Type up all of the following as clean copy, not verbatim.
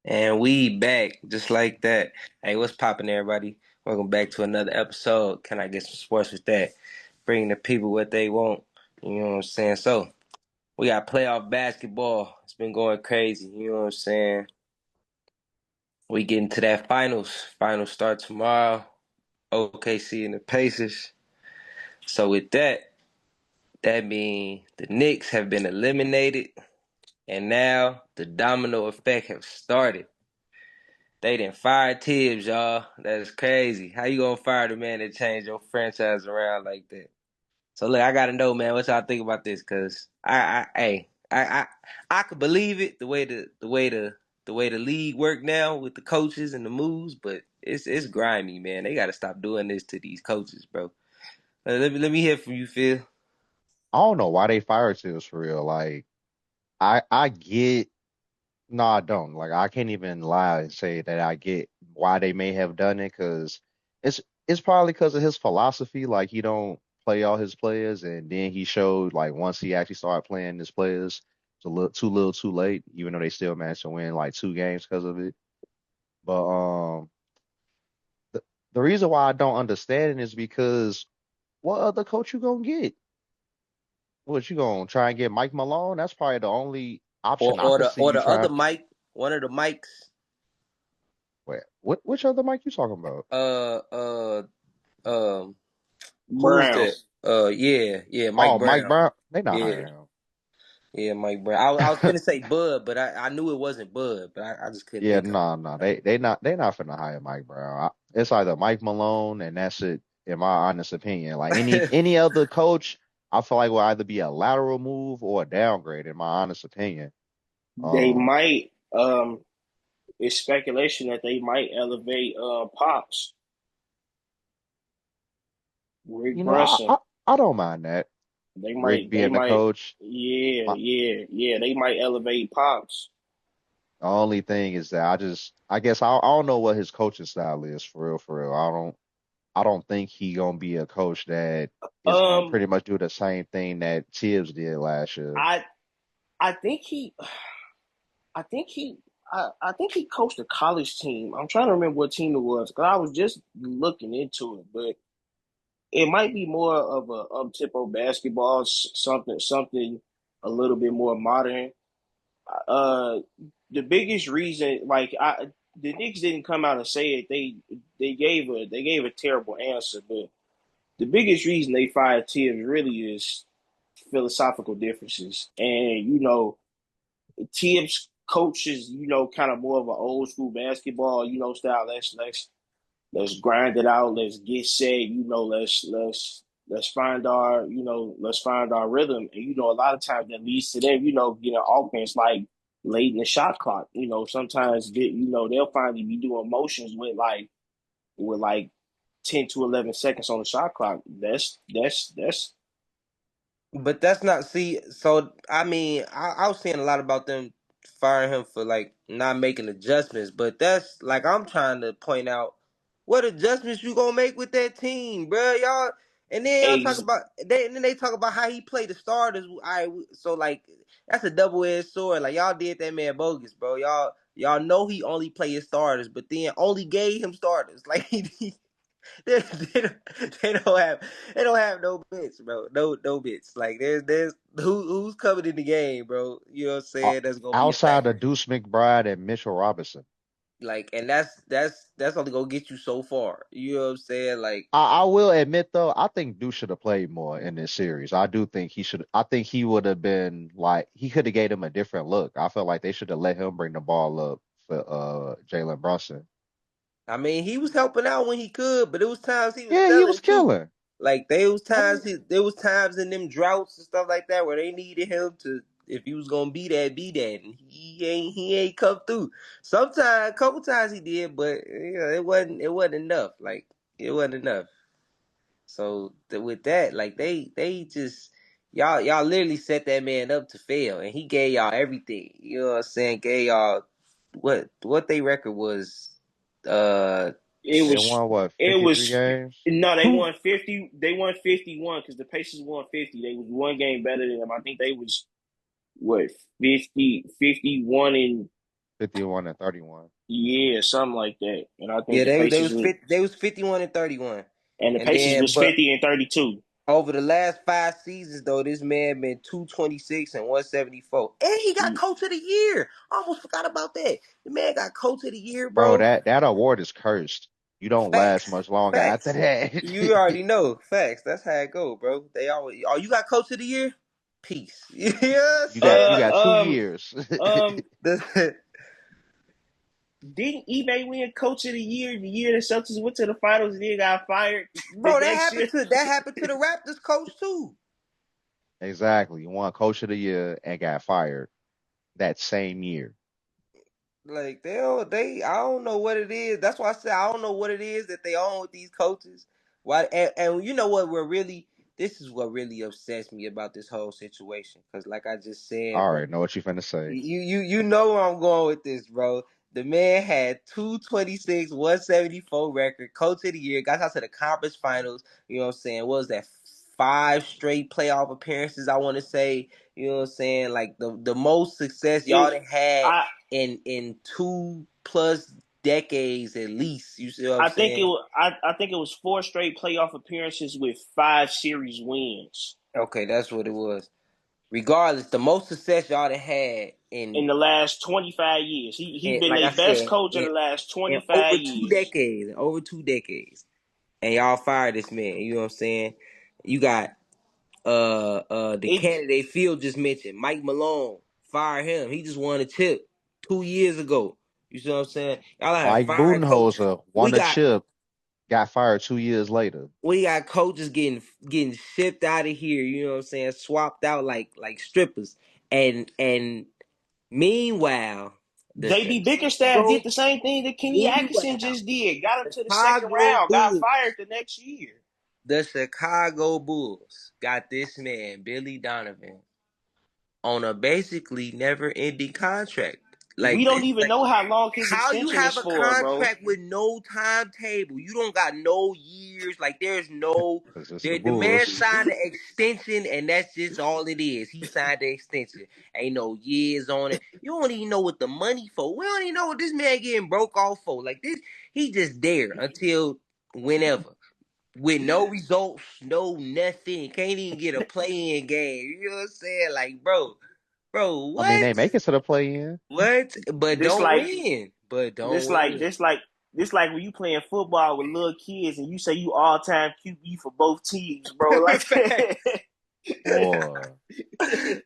And we back just like that. Hey, what's poppin', everybody? Welcome back to another episode. Can I get some sports with that? Bringing the people what they want. You know what I'm saying? So, we got playoff basketball. It's been going crazy. You know what I'm saying? We getting to that finals. Finals start tomorrow. OKC and the Pacers. So, with that, that means the Knicks have been eliminated. And now the domino effect has started. They done fired Thibbs, y'all. That's crazy. How you gonna fire the man that changed your franchise around like that? So look, I gotta know, man, what y'all think about this? Cause hey, I could believe it the way the league work now with the coaches and the moves, but it's grimy, man. They gotta stop doing this to these coaches, bro. Let me hear from you, Phil. I don't know why they fired Thibbs for real. Like I get no, I don't. Like I can't even lie and say that I get why they may have done it because it's it's probably because of his philosophy. Like he don't play all his players, and then he showed like once he actually started playing his players, it's a little too late. Even though they still managed to win like 2 games because of it. But the, the reason why I don't understand it is because what other coach you gonna get? What you gonna try and get Mike Malone? That's probably the only Or option I or could the see or you the trying. other Mike, one of the Mikes, Wait, which other Mike you talking about? uh uh um who's Brown. that? Yeah, Mike Oh, Mike Brown. Brown. They not Yeah, hiring him. yeah, Mike Brown. I was finna say Bud, but I knew it wasn't Bud, but I just couldn't Yeah, think of no, no, they not finna hire Mike Brown. It's either Mike Malone, and that's it. In my honest opinion, like any it. any other coach, I feel like will either be a lateral move or a downgrade. In my honest opinion, They um, might. It's speculation that they might elevate Pops, Rick you know, I Brunson. I, I don't mind that. They Rick might. They being the might. coach. Yeah, My, yeah, yeah. They might elevate Pops. the only thing is that I guess I don't know what his coaching style is for real, for real. I don't think he gonna be a coach that is gonna Um, pretty much do the same thing that Tibbs did last year. I I think he. I think he. I think he coached a college team. I'm trying to remember what team it was because I was just looking into it, but it might be more of a up tempo basketball, something a little bit more modern. Uh, the biggest reason, the Knicks didn't come out and say it. They gave a terrible answer, but the biggest reason they fired Tibbs really is philosophical differences. And Tibbs coaches, kind of more of an old school basketball, style. Let's grind it out. Let's get set. Let's find our rhythm. And a lot of times that leads to them, getting offense like late in the shot clock. Sometimes they'll finally be doing motions with like 10 to 11 seconds on the shot clock. That's But that's not see. So I mean, I was saying a lot about them firing him for like not making adjustments, but that's like I'm trying to point out what adjustments you gonna make with that team, bro, y'all. And then y'all talk ex- about they talk about how he played the starters. So like that's a double edged sword. Like y'all did that man bogus, bro. Y'all know he only played his starters, but then only gave him starters. Like they don't have they don't have no bits, bro. No bits. Like there's who's coming in the game, bro. You know what I'm O- saying? That's gonna be a Outside of factor. Deuce McBride and Mitchell Robinson. Like, and that's only gonna get you so far. You know what I'm saying? Like, I will admit though, I think Deuce should have played more in this series. I do think he should. I think he would have been like he could have gave him a different look. I felt like they should have let him bring the ball up for Jalen Brunson. I mean, he was helping out when he could, but it was times he was Yeah, he was failing too. killing. Like I mean, there was times in them droughts and stuff like that where they needed him to, if he was gonna be that, and he ain't come through. Sometimes, a couple times he did, but it wasn't enough. Like it wasn't enough. So with that, like they just y'all literally set that man up to fail, and he gave y'all everything. You know what I'm saying? Gave y'all what they record was. Uh, it they was won what it 53 was games. no, they won 50. They won 51 because the Pacers won 50. They was one game better than them. I think they was what 50, 51 and 51-31. Yeah, something like that. And I think Yeah, the Pacers was, they was 51-31. and the And Pacers then was but 50-32. over the last 5 seasons though, this man been 226 and 174. And he got coach of the year. I almost forgot about that. The man got coach of the year, Bro, bro. that award is cursed. You don't last Facts. much longer after Facts. You that. already know. Facts. That's how it go, bro. They always, oh, you got coach of the year? Peace. You know what I'm You got saying? you Uh, got 2 years. um, The- didn't eBay win Coach of the Year the year the Celtics went to the finals and then got fired the bro, next year? that happened to the Raptors coach too. Exactly. You won Coach of the Year and got fired that same year. Like I don't know what it is. That's why I said I don't know what it is that they own with these coaches. Why and you know what this is what really upsets me about this whole situation. Cause like I just I said, bro, already know what you finna say. you know where I'm going with this, bro. The man had 226, 174 record, coach of the year, got out to the conference finals, you know what I'm saying? What was that 5 straight playoff appearances, I want to say, you know what I'm saying? Like the most success y'all It, done had I, in 2+ decades at least. You see what I'm I think it saying? was, I think it was 4 straight playoff appearances with 5 series wins Okay, that's what it was. Regardless, the most success y'all done had in the last 25 years. He been like I their best said, coach in the last in 25 years. over 2 decades. And y'all fired this man. You know what I'm saying? You got the It candidate Field just mentioned, Mike Malone. Fire him. He just won a chip 2 years ago. You see what I'm saying? Y'all have Mike fired coaches. Budenholzer We won a got chip, got fired 2 years later. we got coaches getting shipped out of here. You know what I'm saying? Swapped out like strippers. And meanwhile, the JB Bickerstaff Chicago did the same thing that Kenny Atkinson meanwhile just did. Got him to the second Chicago round, got Bulls. fired the next year. The Chicago Bulls got this man, Billy Donovan, on a basically never ending contract. We Like, don't even know how long his how you extension have is a for, bro. contract with no timetable? You don't got no years. Like, there's no. Because it's the The man Bulls. signed the extension, and that's just all it is. He signed the extension. Ain't no years on it. You don't even know what the money for. We don't even know what this man getting broke off for. Like this, he just there until whenever with no results, no nothing. Can't even get a play-in game. You know what I'm saying? Like, bro, I mean, what? they make it to the play-in. What? But This don't like win. But don't this like win. this like this like when you playing football with little kids and you say you all time QB for both teams, bro. Like Facts. Boy,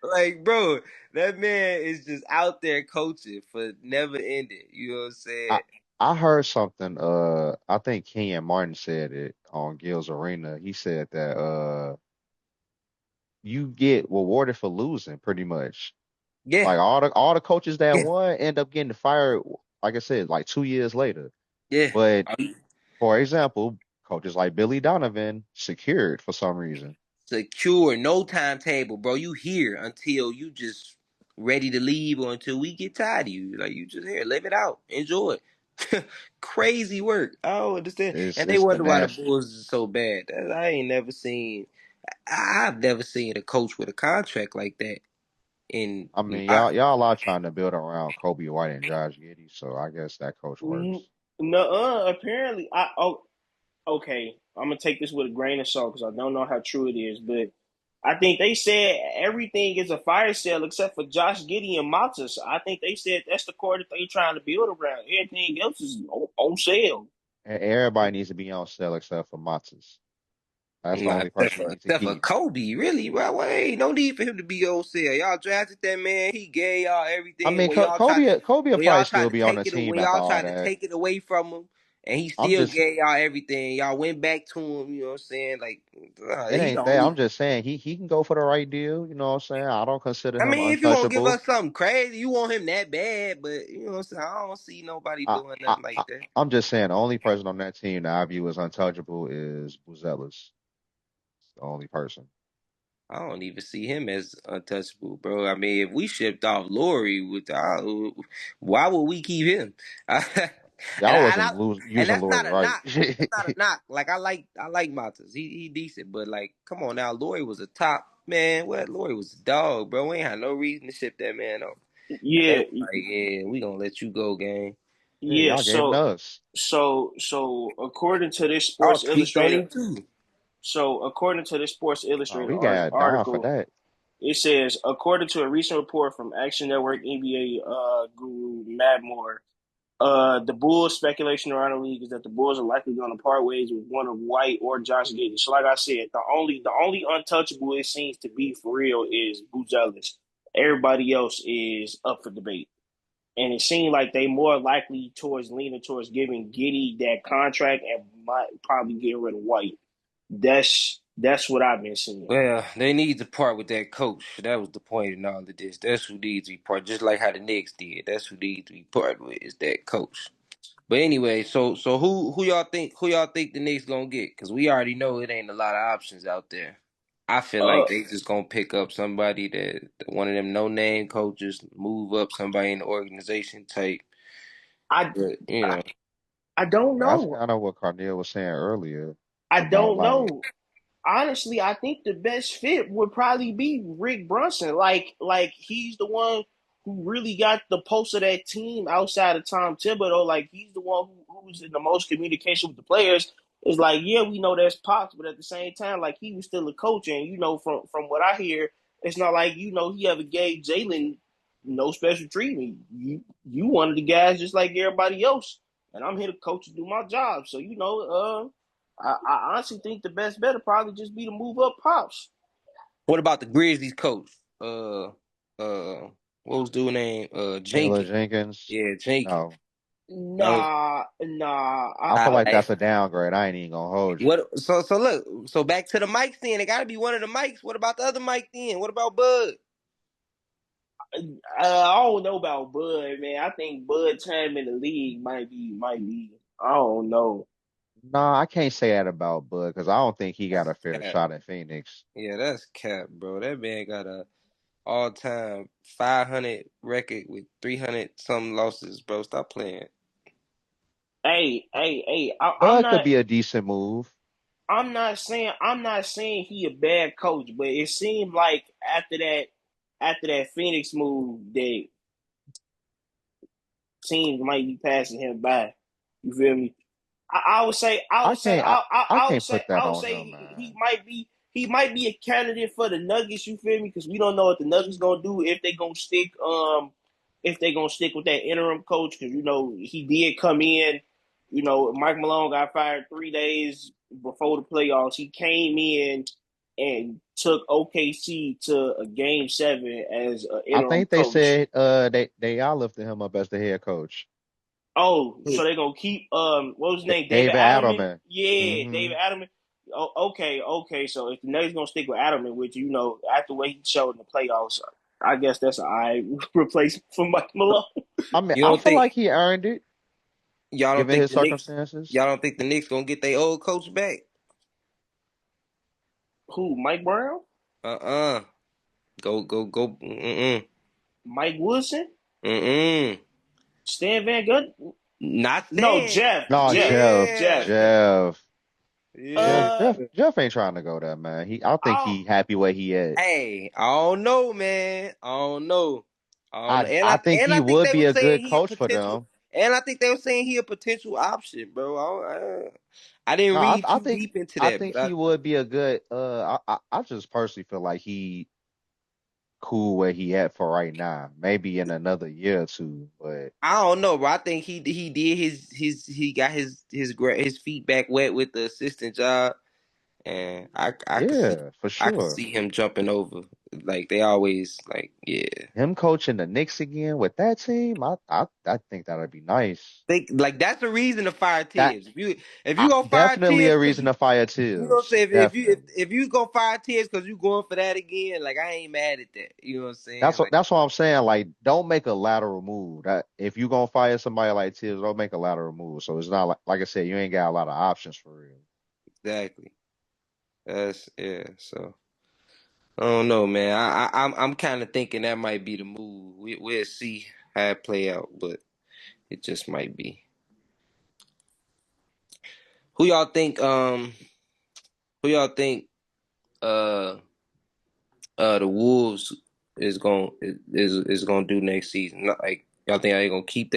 Like, bro, that man is just out there coaching for never ending. You know what I'm saying? I I heard something. I think Kenyon Martin said it on Gil's Arena. He said that you get rewarded for losing, pretty much. Yeah, Like all the coaches that yeah, won end up getting fired. Like I said, like 2 years later. yeah. But for example, coaches like Billy Donovan secured for some reason. Secure, no timetable, bro. You here until you just ready to leave or until we get tired of you. Like you just here, live it out, enjoy it. Crazy work. I don't understand. It's And they it's the wonder why the national. Bulls is so bad. I ain't never seen. I've never seen a coach with a contract like that. In I mean, I, y'all are trying to build around Kobe White and Josh Giddey, so I guess that coach works. no, apparently okay. I'm gonna take this with a grain of salt because I don't know how true it is, but I think they said everything is a fire sale except for Josh Giddey and Matas. I think they said that's the core that they trying to build around. Everything else is on sale. And everybody needs to be on sale except for Matas. That's the Nah, only person you need to except for keep. Kobe, really, bro. Well, ain't no need for him to be on sale. Y'all drafted that man. He gave y'all I everything. mean, Kobe will probably still be on the team When after y'all all tried to that. take it away from him, and he I'm still just, gave y'all everything. Y'all went back to him. You know what I'm saying? Like it he the ain't that. only. I'm just saying he can go for the right deal. You know what I'm saying? I don't consider I him mean, if you want to give untouchable. us something crazy, you want him that bad, but you know what I'm saying? I don't see nobody I, doing I, nothing like I that. I'm just saying the only person on that team that I view as untouchable is Buzelis. The only person. I don't even see him as untouchable, bro. I mean, if we shipped off Lori, why would we keep him? and Y'all I, and I wasn't and using that's Lori not a right. knock. That's not a knock. Like I like Matas. He decent, but like, come on now, Lori was a top man. What Lori was a dog, bro. We ain't had no reason to ship that man off. They Yeah, was like, yeah, we gonna let you go, gang. Yeah, yeah. y'all gave So us. according to this Y'all Sports tweaked on Illustrated, him too. Oh, we got Don for article, that. it says, according to a recent report from Action Network NBA guru Matt Moore, the Bulls' speculation around the league is that the Bulls are likely going to part ways with one of White or Josh Giddey. So, like I said, the only untouchable it seems to be for real is Buzelis. Everybody else is up for debate, and it seemed like they more likely towards leaning towards giving Giddey that contract and might probably get rid of White. That's what I've been seeing. Well, they need to part with that coach. That was the point in all of this. That's who needs to be part, just like how the Knicks did. That's who needs to be part with is that coach. But anyway, so who y'all think the Knicks gonna get? Because we already know it ain't a lot of options out there. I feel Uh, like they just gonna pick up somebody that one of them no name coaches, move up somebody in the organization type. I But I don't But that's know. kind of what Cornel was saying earlier I about don't like know. Honestly, I think the best fit would probably be Rick Brunson. Like he's the one who really got the pulse of that team outside of Tom Thibodeau. Like he's the one who's in the most communication with the players. It's like, yeah, we know that's Pops, but at the same time, like he was still a coach, and from what I hear, it's not like he ever gave Jalen no special treatment. You one of the guys just like everybody else, and I'm here to coach and do my job. So I honestly think the best bet would probably just be to move up Pops. what about the Grizzlies coach? Uh, what was dude name? Taylor Jenkins. Jenkins. Yeah, Jenkins. No, That was Nah. I feel all like right. that's a downgrade. I ain't even gonna hold you. What? So look. So back to the mics then. It got to be one of the mics. What about the other mic then? What about Bud? I don't know about Bud, man. I think Bud time in the league might be. I don't know. No, I can't say that about Bud because I don't think he got That's a fair cap. shot at Phoenix. Yeah, that's cap, bro. That man got a all time 500 record with 300 some losses, bro. Stop playing. Hey. I'm Bud could not. be a decent move. I'm not saying he a bad coach, but it seemed like after that Phoenix move, that teams might be passing him by. You feel me? I would say I I would say can't I, I I would can't say put that I would on say him, he man. might be a candidate for the Nuggets. You feel me? Because we don't know what the Nuggets gonna do if they gonna stick with that interim coach because he did come in. Mike Malone got fired 3 days before the playoffs. He came in and took OKC to a game 7 as an I interim think they coach. said they all lifted him up as the head coach. Oh, so they're gonna keep what was his name? David David Adelman? Adelman. Yeah, Hmm David Adelman. Oh, okay. So if the Nuggets gonna stick with Adelman, which after what he showed in the playoffs, I guess that's an I replacement for Mike Malone. I mean, You I don't feel think like he earned it y'all don't given think his the Knicks circumstances. y'all don't think the Knicks gonna get their old coach back? Who? Mike Brown? Uh-uh. Go. Mm-mm. Mike Woodson? Mm-mm. Stan Van Gundy? Not No, saying. Jeff. No, Jeff. Jeff, Yeah. Jeff. Jeff, Jeff, Yeah. Uh, Jeff ain't trying to go there, man. I think I he happy where he at. Hey, I don't know, man. I don't know. I don't know. I And I I think and he I think would they be were a saying good he a coach for potential. them. And I think they were saying he a potential option, bro. I didn't No, read too deep into I that, think but he would be a good. I just personally feel like he cool where he at for right now. Maybe in another year or two, but I don't know, bro. I think he did he got his feet back wet with the assistant job, and yeah, for I could sure. see him jumping over. Like they always like, yeah. Him coaching the Knicks again with that team, I think that would be nice. Think like that's the reason to fire That Tibbs. If you go fire definitely Tibbs a because reason to fire you know what I'm Tibbs. saying. Definitely. If you go fire Tibbs because you going for that again, like I ain't mad at that. You know what I'm saying? Like That's what I'm saying. Like, don't make a lateral move. That if you gonna fire somebody like Tibbs, don't make a lateral move. So it's not like I said, you ain't got a lot of options for real. exactly. That's yeah. So I don't know, man. I'm kind of thinking that might be the move. We'll see how it play out, but it just might be. Who y'all think? Who y'all think? Uh, the Wolves. is gonna do next season? Not like y'all think they gonna keep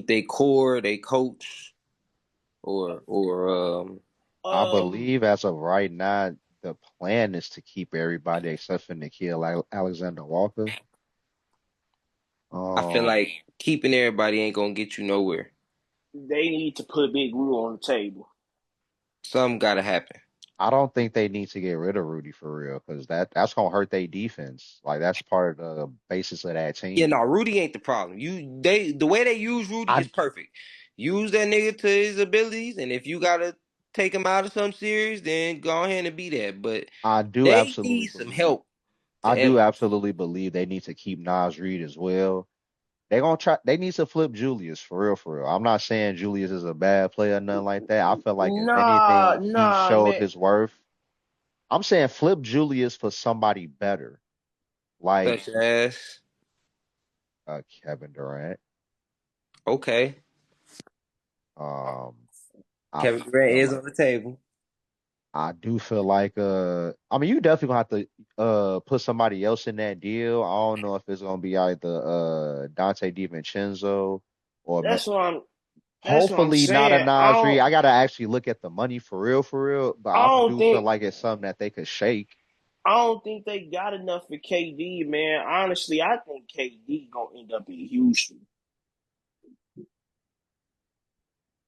they core, they coach, or I Um, believe as of right now, the plan is to keep everybody except for Nikhil Alexander Walker. I feel Um, like keeping everybody ain't gonna get you nowhere. they need to put Big Rue on the table. Something gotta happen. I don't think they need to get rid of Rudy for real because that's gonna hurt their defense. Like that's part of the basis of that Yeah, team. no, Rudy ain't the problem. The way they use Rudy I is perfect. Use that nigga to his abilities, and if you gotta take him out of some series, then go ahead and be that. But I do they absolutely need some believe. help I to do elevate. absolutely believe they need to keep Nas Reed as well. They gonna try. They need to flip Julius for real, for real. I'm not saying Julius is a bad player, or nothing like that. I feel like if Nah, anything, he nah, showed man. his worth. I'm saying flip Julius for somebody better, like Such as Kevin Durant. okay, Um, I Kevin Durant feel is like on the table. I do feel like I mean you definitely gonna have to put somebody else in that deal. I don't know if it's gonna be either Dante DiVincenzo or That's what I'm. That's what I'm hopefully not a saying. Nas Reed. I gotta actually look at the money for real. But I I don't do feel think. like it's something that they could shake. I don't think they got enough for KD, man. Honestly, I think KD gonna end up in Houston.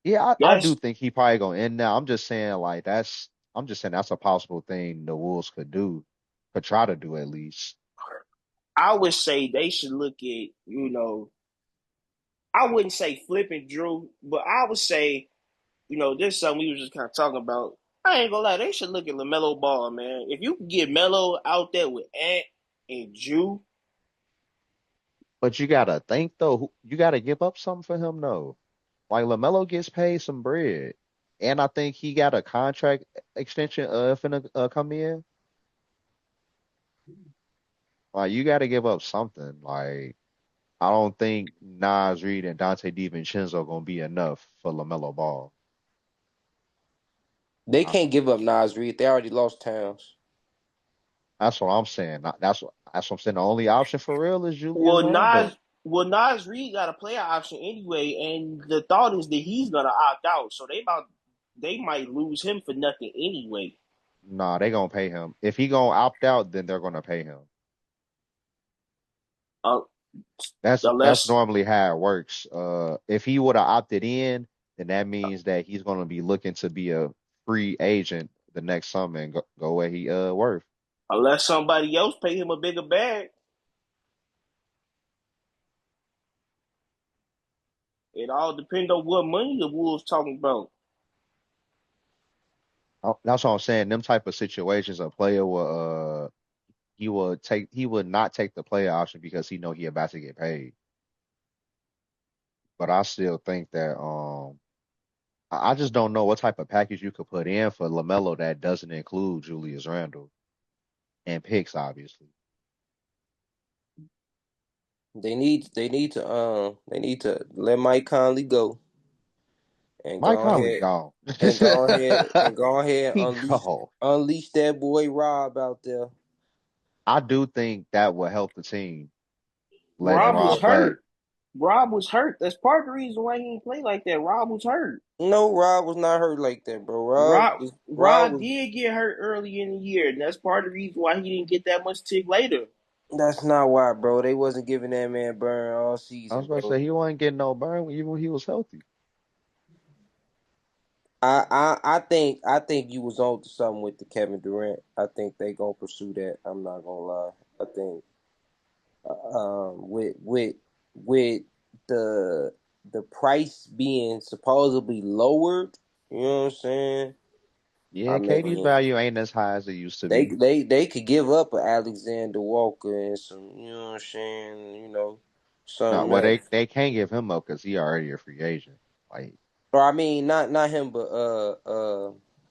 Yeah, I do That's. think he probably gonna end now. I'm just saying like I'm just saying that's a possible thing the Wolves could do, could try to do at least. I would say they should look at. I wouldn't say flipping Drew, but I would say this is something we was just kind of talking about. I ain't gonna lie, they should look at LaMelo Ball, man. If you can get Melo out there with Ant and Jew, But you gotta think though, you gotta give up something for him though. Like LaMelo gets paid some bread, and I think he got a contract extension finna come in. Like you gotta give up something. Like I don't think Nas Reed and Dante DiVincenzo gonna be enough for LaMelo Ball. They I, can't give up Nas Reed. They already lost Towns. that's what I'm saying. That's what I'm saying. The only option for real is Julius well, Nas, Randle. well, Nas Reed got a player option anyway, and the thought is that he's gonna opt out, so they might lose him for nothing anyway. Nah, they gonna pay him. If he gonna opt out, then they're gonna pay him. Uh, That's unless normally how it works. If he would have opted in, then that means that he's gonna be looking to be a free agent the next summer and go where he worth. unless somebody else pay him a bigger bag. It all depends on what money the Wolves talking about. That's what I'm saying. Them type of situations, a player will he would not take the player option because he know he about to get paid. But I still think that I just don't know what type of package you could put in for LaMelo that doesn't include Julius Randle and picks, obviously. They need to let Mike Conley go and Mike go Conley ahead gone. and He gone. unleash that boy Rob out there. I do think that will help the team, letting Rob was Yeah. Rob back. hurt. Rob was hurt. That's part of the reason why he didn't play like that. Rob was hurt. No, Rob was not hurt like that, bro. Rob Rob was did get hurt early in the year, and that's part of the reason why he didn't get that much tick later. that's not why, bro. They wasn't giving that man burn all I was season, going to bro. say he wasn't getting no burn even when he was healthy. I think you was on to something with the Kevin Durant. I think they gonna pursue that. I'm not gonna lie. I think with the the price being supposedly lowered, you know what I'm saying? I Yeah, Katie's mean, value ain't as high as it used to be. they could give up an Alexander Walker and some, you know what I'm saying? No, Something well else. they can't give him up because he already a free agent. Like Or I mean, not him, but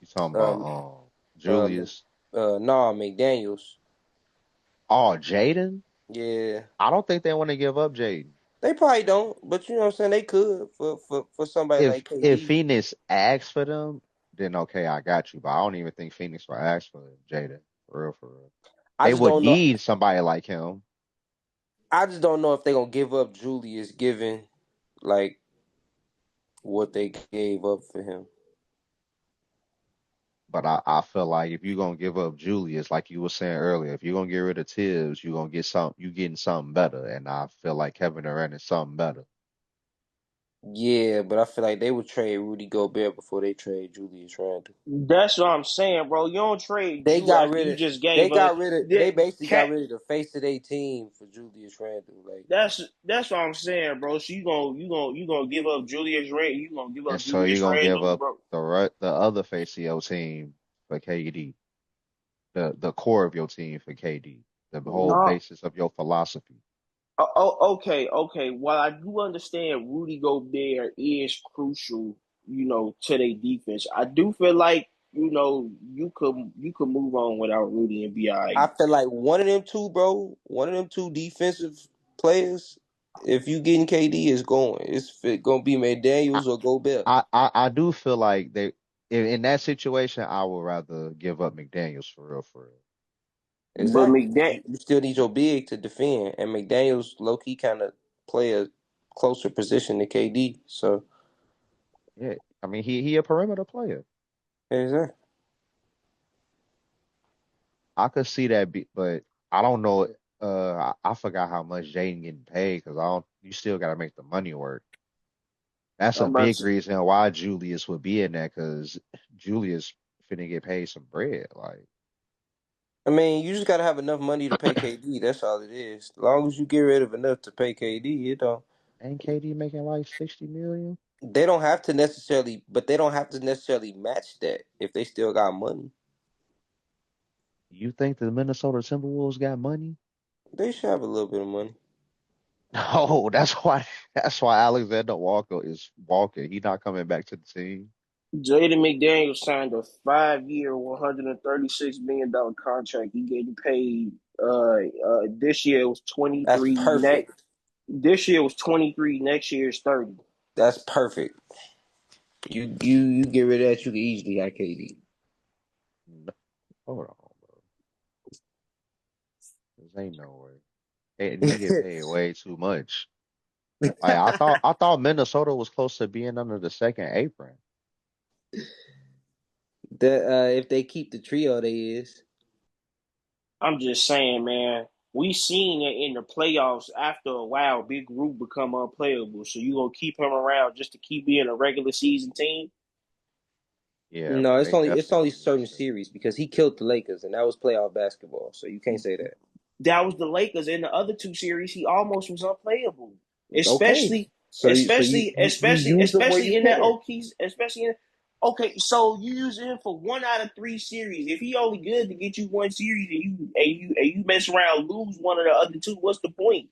you talking about um uh Julius. nah, McDaniels. Oh, Jaden? Yeah. I don't think they want to give up Jaden. They probably don't, but you know what I'm saying? They could for somebody like If KD. Phoenix asks for them, then okay, I got you. But I don't even think Phoenix will ask for Jaden. For real, for real. I They just would don't know. need somebody like him. I just don't know if they're gonna give up Julius, given like what they gave up for him. But I feel like if you're gonna give up Julius, like you were saying earlier, if you're gonna get rid of Tibbs, you're gonna get you getting something better. And I feel like Kevin Durant is something better. Yeah, but I feel like they would trade Rudy Gobert before they trade Julius Randle. That's what I'm saying, bro. You don't trade They Drew got after rid you of. just gave They basically got cat. rid of the face of their team for Julius Randle. Like, That's what I'm saying, bro. So you gonna give up Julius Randle? You gonna give And up so you're Julius gonna give Randle, up bro? the other face of your team for KD, the core of your team for KD, the whole No. basis of your philosophy. Okay. While I do understand Rudy Gobert is crucial, to their defense, I do feel like you could move on without Rudy and be all I right. feel like one of them two, bro, one of them two defensive players, if you getting KD, is going. Gonna be I McDaniels or Gobert. I do feel like in that situation I would rather give up McDaniels for real, for real. But Exactly. McDaniel, You still need your big to defend, and McDaniels low key kind of play a closer position to KD. So Yeah, I mean he a perimeter player. exactly. I could see that, but I don't know. I forgot how much Jaden getting paid because I don't. You still got to make the money work. That's a I'm about big to, reason why Julius would be in there because Julius finna get paid some bread. Like, I mean, you just gotta have enough money to pay KD. That's all it is. As long as you get rid of enough to pay KD, ain't KD making like 60 million? they don't have to necessarily, but they don't have to necessarily match that if they still got money. You think the Minnesota Timberwolves got money? They should have a little bit of money. No, that's why Alexander Walker is walking. He not coming back to the team. Jaden McDaniel signed a 5-year, $136 million contract. He getting paid. This year it was That's 23. perfect. This year was 23. Next year is 30. That's perfect. You get rid of that, you can easily have KD. No, hold on, bro. This ain't no way. And he get paid way too much. Like I thought Minnesota was close to being under the second apron. If they keep the trio, they is. I'm just saying, man. We seen it in the playoffs. After a while, Big Group become unplayable. So you gonna keep him around just to keep being a regular season team? Yeah, No, bro, it's they only it's definitely only gonna certain miss him. series because he killed the Lakers and that was playoff basketball. So you can't say that. That was the Lakers. In the other two series, he almost was unplayable. Okay. Especially, So you especially, use them where especially you in that can. OKs, especially in. Okay, so you use him for 1 out of 3 series. If he only good to get you one series and you mess around lose one of the other two, what's the point?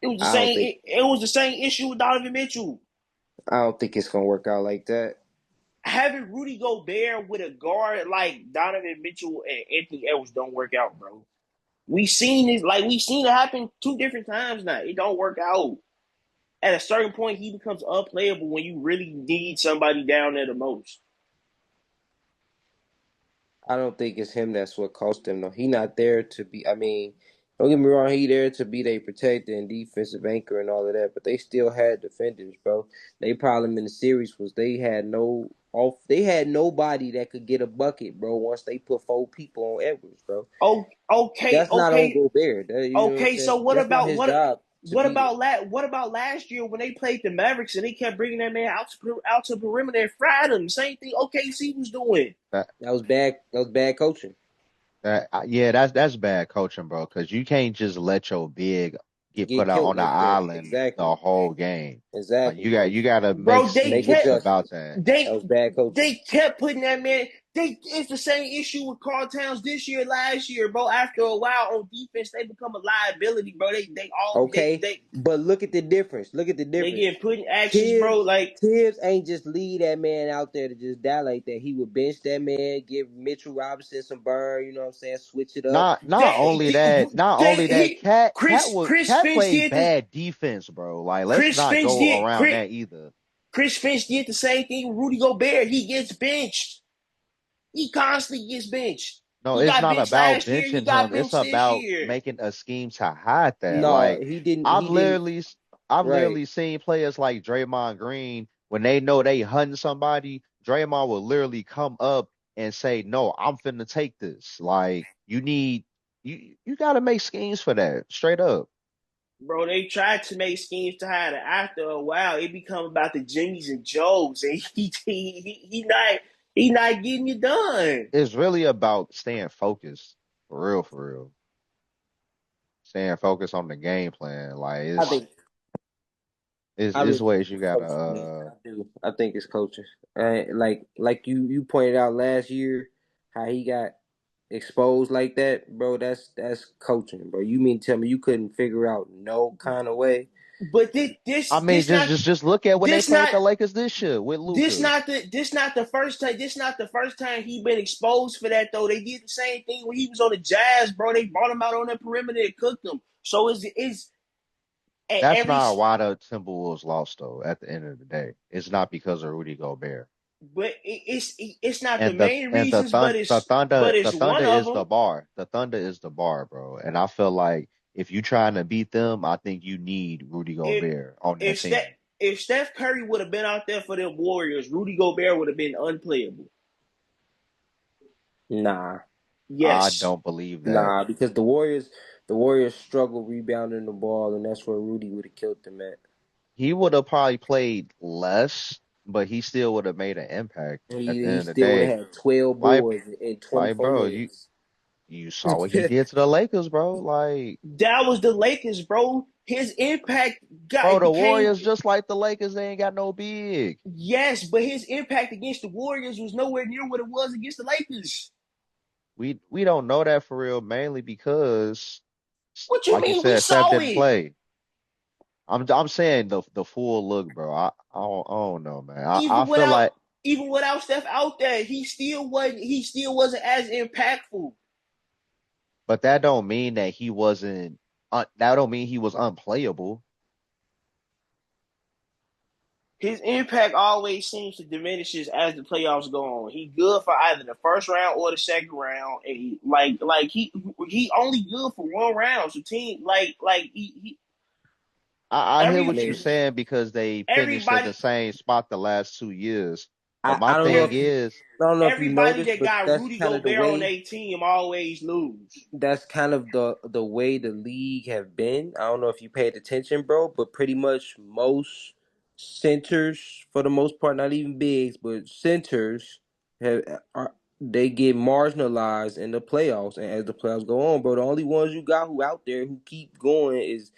It was the I don't same. think It was the same issue with Donovan Mitchell. I don't think it's gonna work out like that. Having Rudy Gobert with a guard like Donovan Mitchell and Anthony Edwards don't work out, bro. We seen it happen 2 different times now. It don't work out. At a certain point, he becomes unplayable when you really need somebody down there the most. I don't think it's him that's what cost them though. He not there to be. I mean, don't get me wrong. He there to be their protector and defensive anchor and all of that. But they still had defenders, bro. They problem in the series was they had no off. They had nobody that could get a bucket, bro. Once they put 4 people on Edwards, bro. Oh, okay, That's not on okay, Gobert. You know what I'm okay. So saying? what That's not about his job to be there. what about last year when they played the Mavericks and they kept bringing that man out to the perimeter and fried him? Same thing OKC was doing. That That was bad. That was bad coaching. yeah, that's bad coaching, bro. Because you can't just let your big get put Get out killed on the like that. island the Exactly. whole game. Like Exactly. you gotta make Bro, Make adjustments. about that. That they was bad coaching. they kept putting that man. It's the same issue with Carl Towns this year, last year, bro. After a while on defense, they become a liability, bro. They all Okay, but look at the difference. Look at the they difference. get put in actions, bro. Tibbs, Like, Tibbs ain't just leave that man out there to just die like that. He would bench that man, give Mitchell Robinson some burn. You know what I'm saying? Switch it up. they Not they only that, he Chris Cat Finch played did the bad defense, bro. Like let's Chris not Finch go did around Chris, that either. Chris Finch did the same thing with Rudy Gobert. He gets benched. He constantly gets benched. No, He it's got not benched about last year. He benching him. got It's benched this about year. making a scheme to hide that. No, Like he didn't. I've He didn't. literally, I've Right. literally seen players like Draymond Green when they know they hunting somebody. Draymond will literally come up and say, "No, I'm finna take this." Like you need, you got to make schemes for that. Straight up. Bro, they tried to make schemes to hide it. After a while, it become about the Jimmys and Joes, and he not getting it done. It's really about staying focused, for real, for real. Staying focused on the game plan. Like I think. I it's really think ways you it's gotta coaching, man. I do. I think it's coaching. Like you pointed out last year, how he got exposed like that, bro. That's coaching, bro. You mean tell me you couldn't figure out no kind of way? But I mean, just look at when they this played not the Lakers this year with Luca. this not the first time he been exposed for that though. They did the same thing when he was on the Jazz, bro. They brought him out on the perimeter and cooked him. So is at That's every not why the Timberwolves lost though. At the end of the day, it's not because of Rudy Gobert. but it's not the And main reasons, but the it's Thunder one of is the them. bar. The Thunder is the bar, bro. And I feel like if you trying to beat them, I think you need Rudy If Gobert on that if Steph team. if Steph Curry would have been out there for the Warriors, Rudy Gobert would have been unplayable. Nah, I Yes. don't believe that. nah, because the Warriors struggle rebounding the ball, and that's where Rudy would have killed them at. He would have probably played less, but he still would have made an impact at the He end of the still would day. have had 12 Like boards in like 24 bro, minutes. you saw what he did to the Lakers, bro. Like, That was the Lakers, bro. His impact bro, got the became Warriors just like the Lakers, they ain't got no big. yes, but his impact against the Warriors was nowhere near what it was against the Lakers. We don't know that for real, mainly because, What you like you mean? We said, Steph saw didn't it. play. I'm saying the full look, bro. I don't know, man. I Even feel without like, even without Steph out there, he still wasn't as impactful. but that don't mean that he wasn't. That don't mean he was unplayable. His impact always seems to diminishes as the playoffs go on. He good for either the first round or the second round, and he only good for one round. So team he I hear what you're every saying because they finished in everybody the same spot the last 2 years. But I, my I don't know thing if you is, I don't know if you everybody noticed, that but got that's Rudy kind of the Gobert on way their team always lose. that's kind of the way the league have been. I don't know if you paid attention, bro, but pretty much most centers, for the most part, not even bigs, but centers have they get marginalized in the playoffs, and as the playoffs go on, bro, the only ones you got who out there who keep going is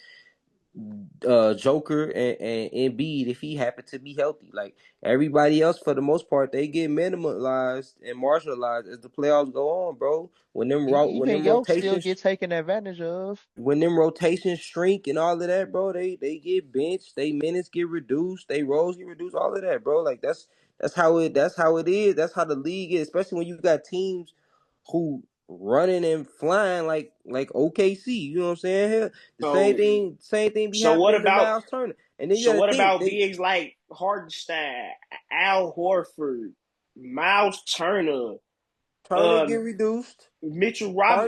Joker and Embiid if he happened to be healthy. Like everybody else, for the most part, they get minimalized and marginalized as the playoffs go on, bro. When even them Yoke still rotations get taken advantage of. when them rotations shrink and all of that, bro, they get benched, they minutes get reduced, they roles get reduced, all of that, bro. Like that's how it is. That's how the league is, especially when you got teams who running and flying like OKC. You know what I'm saying? Here, the same So thing, same thing be so what happening to about Miles Turner. And then you so got to what think about they bigs like Hardenstein, Al Horford, Miles Turner, Turner get um, reduced. Mitchell Rob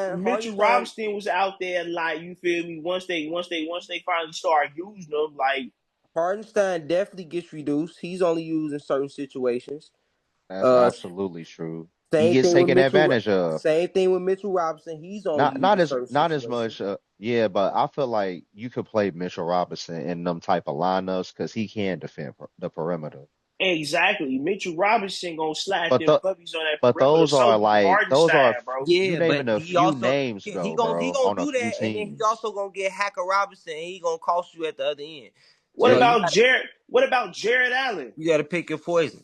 Mitchell Hardenstein, Robinson was out there like you feel me. Once they finally start using them, like Hardenstein definitely gets reduced. He's only used in certain situations. That's Uh, absolutely true. He Same gets thing with taken Mitchell. advantage of. Same thing with Mitchell Robinson. He's only used in certain Not as situations. much. Yeah, but I feel like you could play Mitchell Robinson in them type of lineups because he can defend the perimeter. exactly. Mitchell Robinson gonna slap But them the puppies on that but perimeter. those are So do like Hardenstein, bro. you Yeah, naming but a he few also names he though, gonna he bro, gonna on a do few that, and then he's teams. also gonna get Hacker Robinson, and he gonna cost you at the other end. What So Yeah, you about got Jared? What about Jared Allen? you got to pick your poison.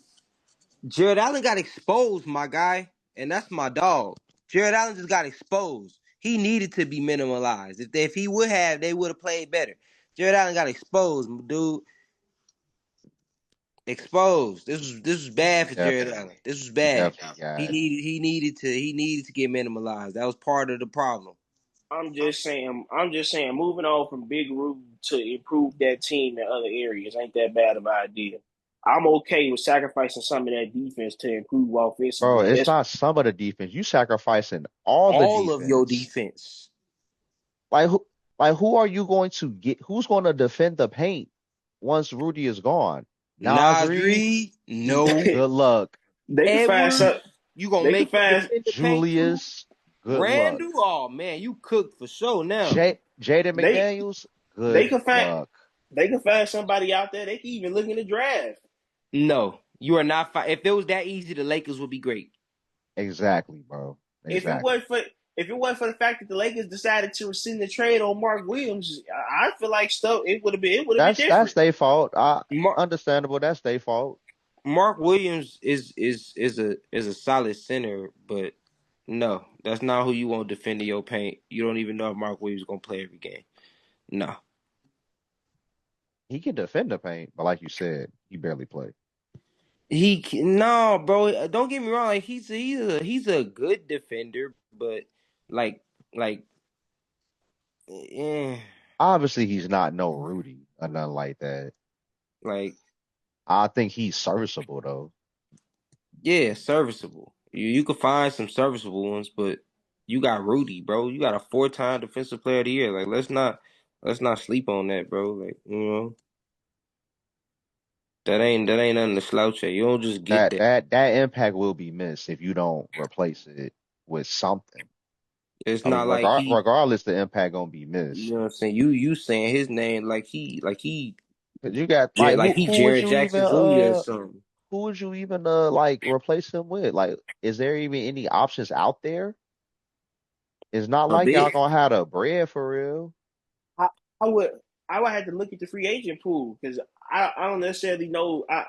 Jared Allen got exposed, my guy, and that's my dog. Jared Allen just got exposed. He needed to be minimalized. If he would have, they would have played better. Jared Allen got exposed, dude. Exposed. This was bad for Jared definitely, Allen. This was bad. definitely He got. needed he needed to get minimalized. That was part of the problem. I'm just saying, moving on from Big Rube to improve that team in other areas ain't that bad of an idea. I'm okay with sacrificing some of that defense to improve Bro, offensively. it's not some of the defense. You sacrificing all the All of your defense. defense. Like who like who are you going to get? Who's going to defend the paint once Rudy is gone? Nas Nas Reed, Reed, no. good luck. They can find Edwards, some. you gonna They can make him find. defend the paint too? Julius, good luck. Randall, oh man, you cooked for sure now. Jaden They McDaniels, they good can find. luck. They can find somebody out there. They can even look in the draft. No, you are not. If it was that easy, the Lakers would be great. Exactly, bro. If it Exactly. wasn't for if it wasn't for the fact that the Lakers decided to rescind the trade on Mark Williams, I feel like stuff it would have been That's different. their fault. Mark, Understandable. That's their fault. Mark Williams is a solid center, but no, that's not who you want defending your paint. You don't even know if Mark Williams is gonna play every game. No, He can defend the paint, but like you said, he barely played. no, bro. Don't get me wrong. Like he's a good defender, but like like eh, Obviously, he's not no Rudy or nothing like that. like I think he's serviceable though. yeah, serviceable. You could find some serviceable ones, but you got Rudy, bro. You got a 4-time defensive player of the year. Like let's not sleep on that, bro. Like that ain't nothing to slouch at. You don't just get That that. that that impact will be missed if you don't replace it with something. It's I mean, not like he, regardless, the impact gonna be you missed. know what I'm saying. You saying his name like he, 'Cause you got like like he who would Jared you Jackson even Jr. or something. like replace him with? Like, is there even any options out there? It's not A like y'all big. gonna have the bread for real. I, I would I would have to look at the free agent pool because I don't necessarily know I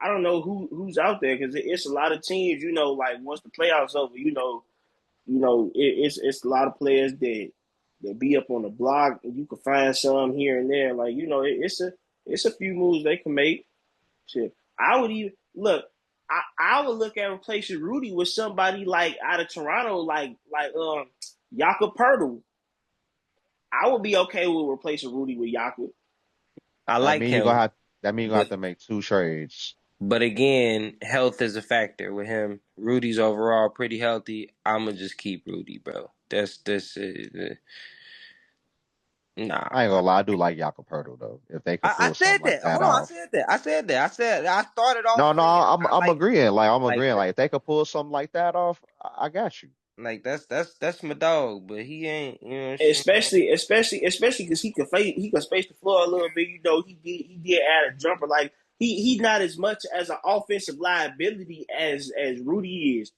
don't know who's out there because it's a lot of teams. Like once the playoffs over, it's a lot of players that be up on the block, and you can find some here and there. Like it's a few moves they can make. Shit, I would even look. I would look at replacing Rudy with somebody like out of Toronto, like Jakob Pertl. I would be okay with replacing Rudy with Jakob. I That like mean you're gonna him, have that mean you're gonna have but to make two trades. again, health is a factor with him. Rudy's overall pretty healthy. I'ma just keep Rudy, bro. Nah, I ain't bro. gonna lie, I do like Jakob Pertl though. If they could I pull said something like that. that Hold on, I off. said that. I said that. I started off No, no, saying I I'm like agreeing. Like I'm like agreeing. that. Like if they could pull something like that off, I got you. Like that's my dog, but he ain't. You know what I'm saying? Especially because he can space the floor a little bit. He did add a jumper. Like he not as much as an offensive liability as Rudy is.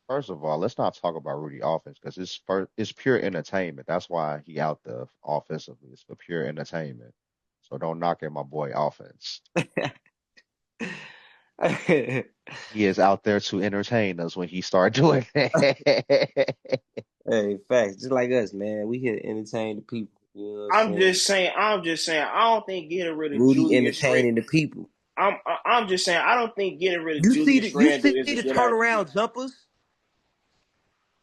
First of all, let's not talk about Rudy offense because it's pure entertainment. That's why he out there offensively. It's for pure entertainment. So don't knock at my boy offense. He is out there to entertain us when he start doing that. Hey, facts. Just like us, man. We here to entertain the people. You know what I'm I'm saying? just saying. I'm just saying. I don't think getting rid of Rudy Julius. entertaining the people. I'm just saying. I don't think getting rid of You see the Julius you Randle see is a the good idea. turnaround jumpers.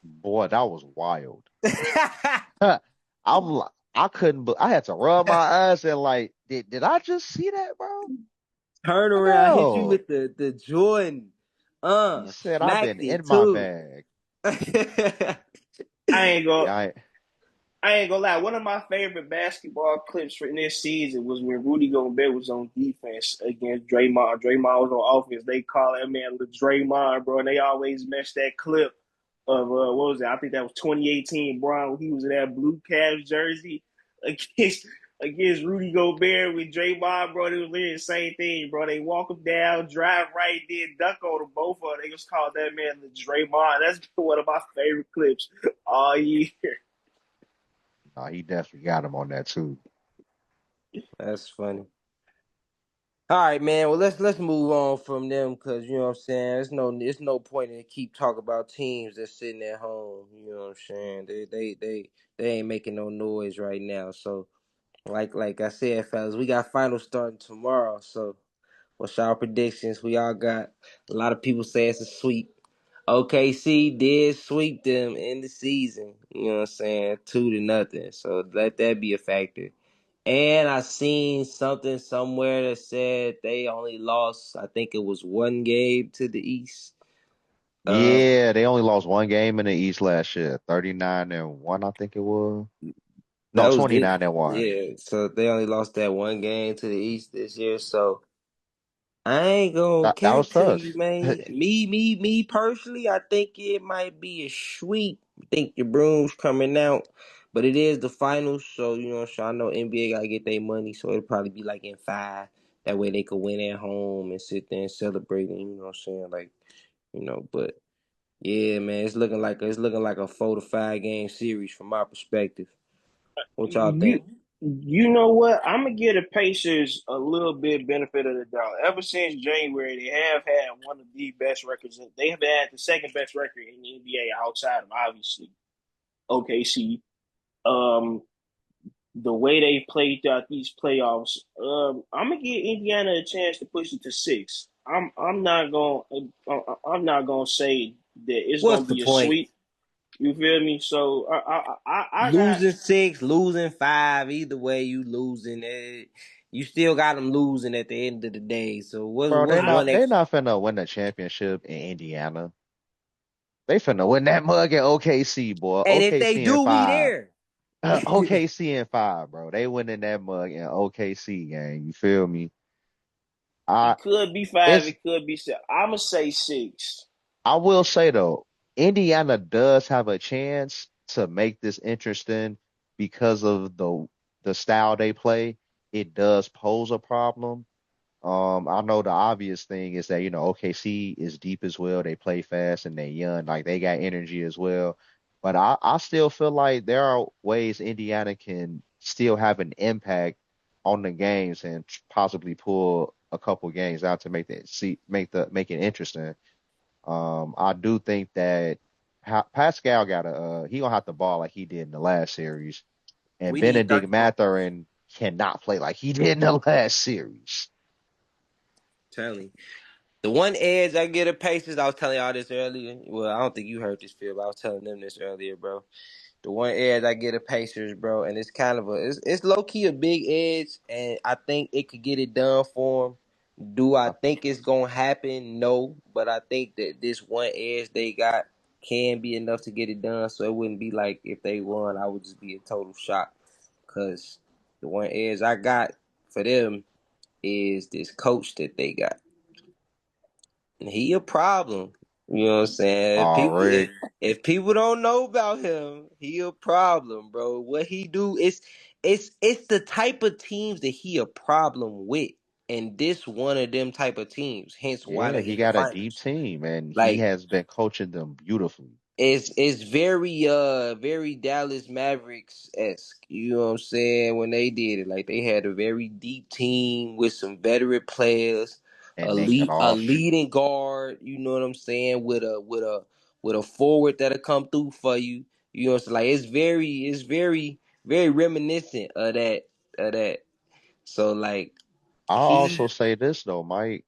Boy, that was wild. I couldn't, I had to rub my eyes and like, did I just see that, bro? Turn around, hit you No. with the Jordan. He said I've been Smacked it in my too. bag. I ain't gonna. Yeah, I ain't gonna lie. One of my favorite basketball clips from this season was when Rudy Gobert was on defense against Draymond. Draymond was on offense. They call that man Draymond, bro. And they always mess that clip of what was it? I think that was 2018, bro. When he was in that blue Cavs jersey against against Rudy Gobert with Draymond, bro. They was literally the same thing, bro. They walk him down, drive right, then dunk on them both. Of them. They just called that man Draymond. That's one of my favorite clips all year. no, he definitely got him on that too. That's funny. All right, man. Well, let's move on from them because you know what I'm saying. It's no point in keep talking about teams that's sitting at home. You know what I'm saying. They ain't making no noise right now. So like I said, fellas, we got finals starting tomorrow. So what's our predictions? We all got a lot of people say it's a sweep. OKC did sweep them in the season. You know what I'm saying, 2-0. So let that be a factor. And I seen something somewhere that said they only lost, I think it was one game to the East. Yeah, they only lost one game in the East last year. 39-1, I think it was. That No, was this, 29-1. yeah. So they only lost that one game to the East this year. So I ain't gonna That cap was to you, tough. man. Me personally, I think it might be a sweep. I think the Brooms coming out, but it is the finals, so you know. So I know NBA gotta get their money, so it'll probably be like in five. That way they could win at home and sit there and celebrate. And, you know what I'm saying? Like, you know, but yeah, man, it's looking like a 4 to 5 game series from my perspective. What y'all You think? you know what? I'm gonna give the Pacers a little bit benefit of the doubt. Ever since January, they have had one of the best records. They have had the second best record in the NBA outside of obviously OKC. Um, the way they played throughout these playoffs, I'm gonna give Indiana a chance to push it to six. I'm not gonna say that it's What's gonna the be a point? sweep. You feel me? So I got Losing six, losing five, either way you losing it. You still got them losing at the end of the day. So Bro, what's one they extra? not finna win the championship in Indiana. They finna win that mug in OKC, boy. And if they OKC in do, we five. there. OKC in five, bro. They winning that mug in OKC gang. You feel me? I it could be five, it's it could be six. I'm gonna say six. I will say though, Indiana does have a chance to make this interesting because of the style they play. It does pose a problem. I know the obvious thing is that, OKC is deep as well. They play fast and they young, like they got energy as well. But I still feel like there are ways Indiana can still have an impact on the games and possibly pull a couple games out to make it interesting. I do think that Pascal he gonna have to ball like he did in the last series, and We need Benedict 30 points. Mathurin cannot play like he did in the last series. Telling you. The one edge I get of Pacers, I was telling y'all this earlier. Well, I don't think you heard this, Phil, but I was telling them this earlier, bro. The one edge I get of Pacers, bro, and it's kind of it's low key a big edge, and I think it could get it done for them. Do I Uh, think it's gonna happen? No, but I think that this one edge they got can be enough to get it done. So it wouldn't be like if they won, I would just be a total shock. Cause the one edge I got for them is this coach that they got. And he a problem. You know what I'm saying? Rick. If people don't know about him, he a problem, bro. What he do is it's the type of teams that he a problem with. And this one of them type of teams, hence why Yeah, they he in the got a deep finals. team and he Like has been coaching them beautifully. it's very Dallas Mavericks esque. You know what I'm saying? When they did it, like they had a very deep team with some veteran players, And they can a all shoot. leading guard. You know what I'm saying? With a forward that'll come through for you. You know what I'm saying? Like it's very reminiscent of that. So like I'll also he say this though, Mike.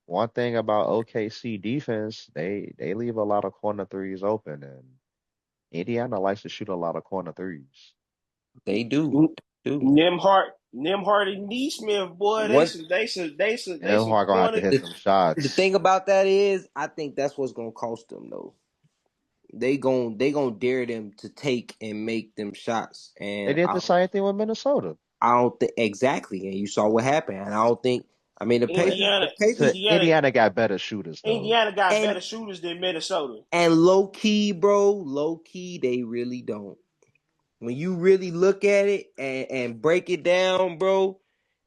One thing about OKC defense, they leave a lot of corner threes open, and Indiana likes to shoot a lot of corner threes. they do do. Nimhart and Neesmith, boy, One And they some Hard gonna have to corner. hit the, them the shots. thing about that is, I think that's what's gonna cost them though. They gonna dare them to take and make them shots, They and did the same thing with Minnesota. I don't think exactly. And you saw what happened. And I don't think. I mean, the Indiana, Pacers, Indiana, Indiana got better shooters though. Indiana got and better shooters than Minnesota. low key, bro, low key, they really don't. When you really look at it and break it down, bro,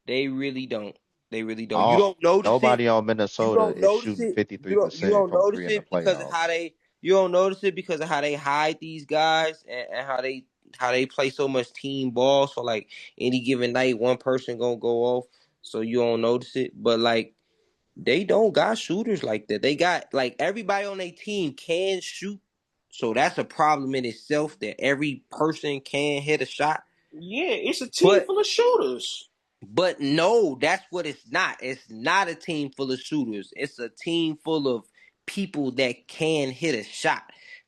they really don't. They really don't. You All don't notice it. Nobody on You Minnesota don't is notice shooting it. You 53% don't from notice three in the it because of how playoffs. they. You don't notice it because of how they hide these guys and how they play so much team ball. So like any given night, one person gonna go off, so you don't notice it. But like they don't got shooters like that. They got like everybody on their team can shoot. So that's a problem in itself that every person can hit a shot. Yeah, it's a team But full of shooters. but no, that's what it's not. It's not a team full of shooters. It's a team full of people that can hit a shot.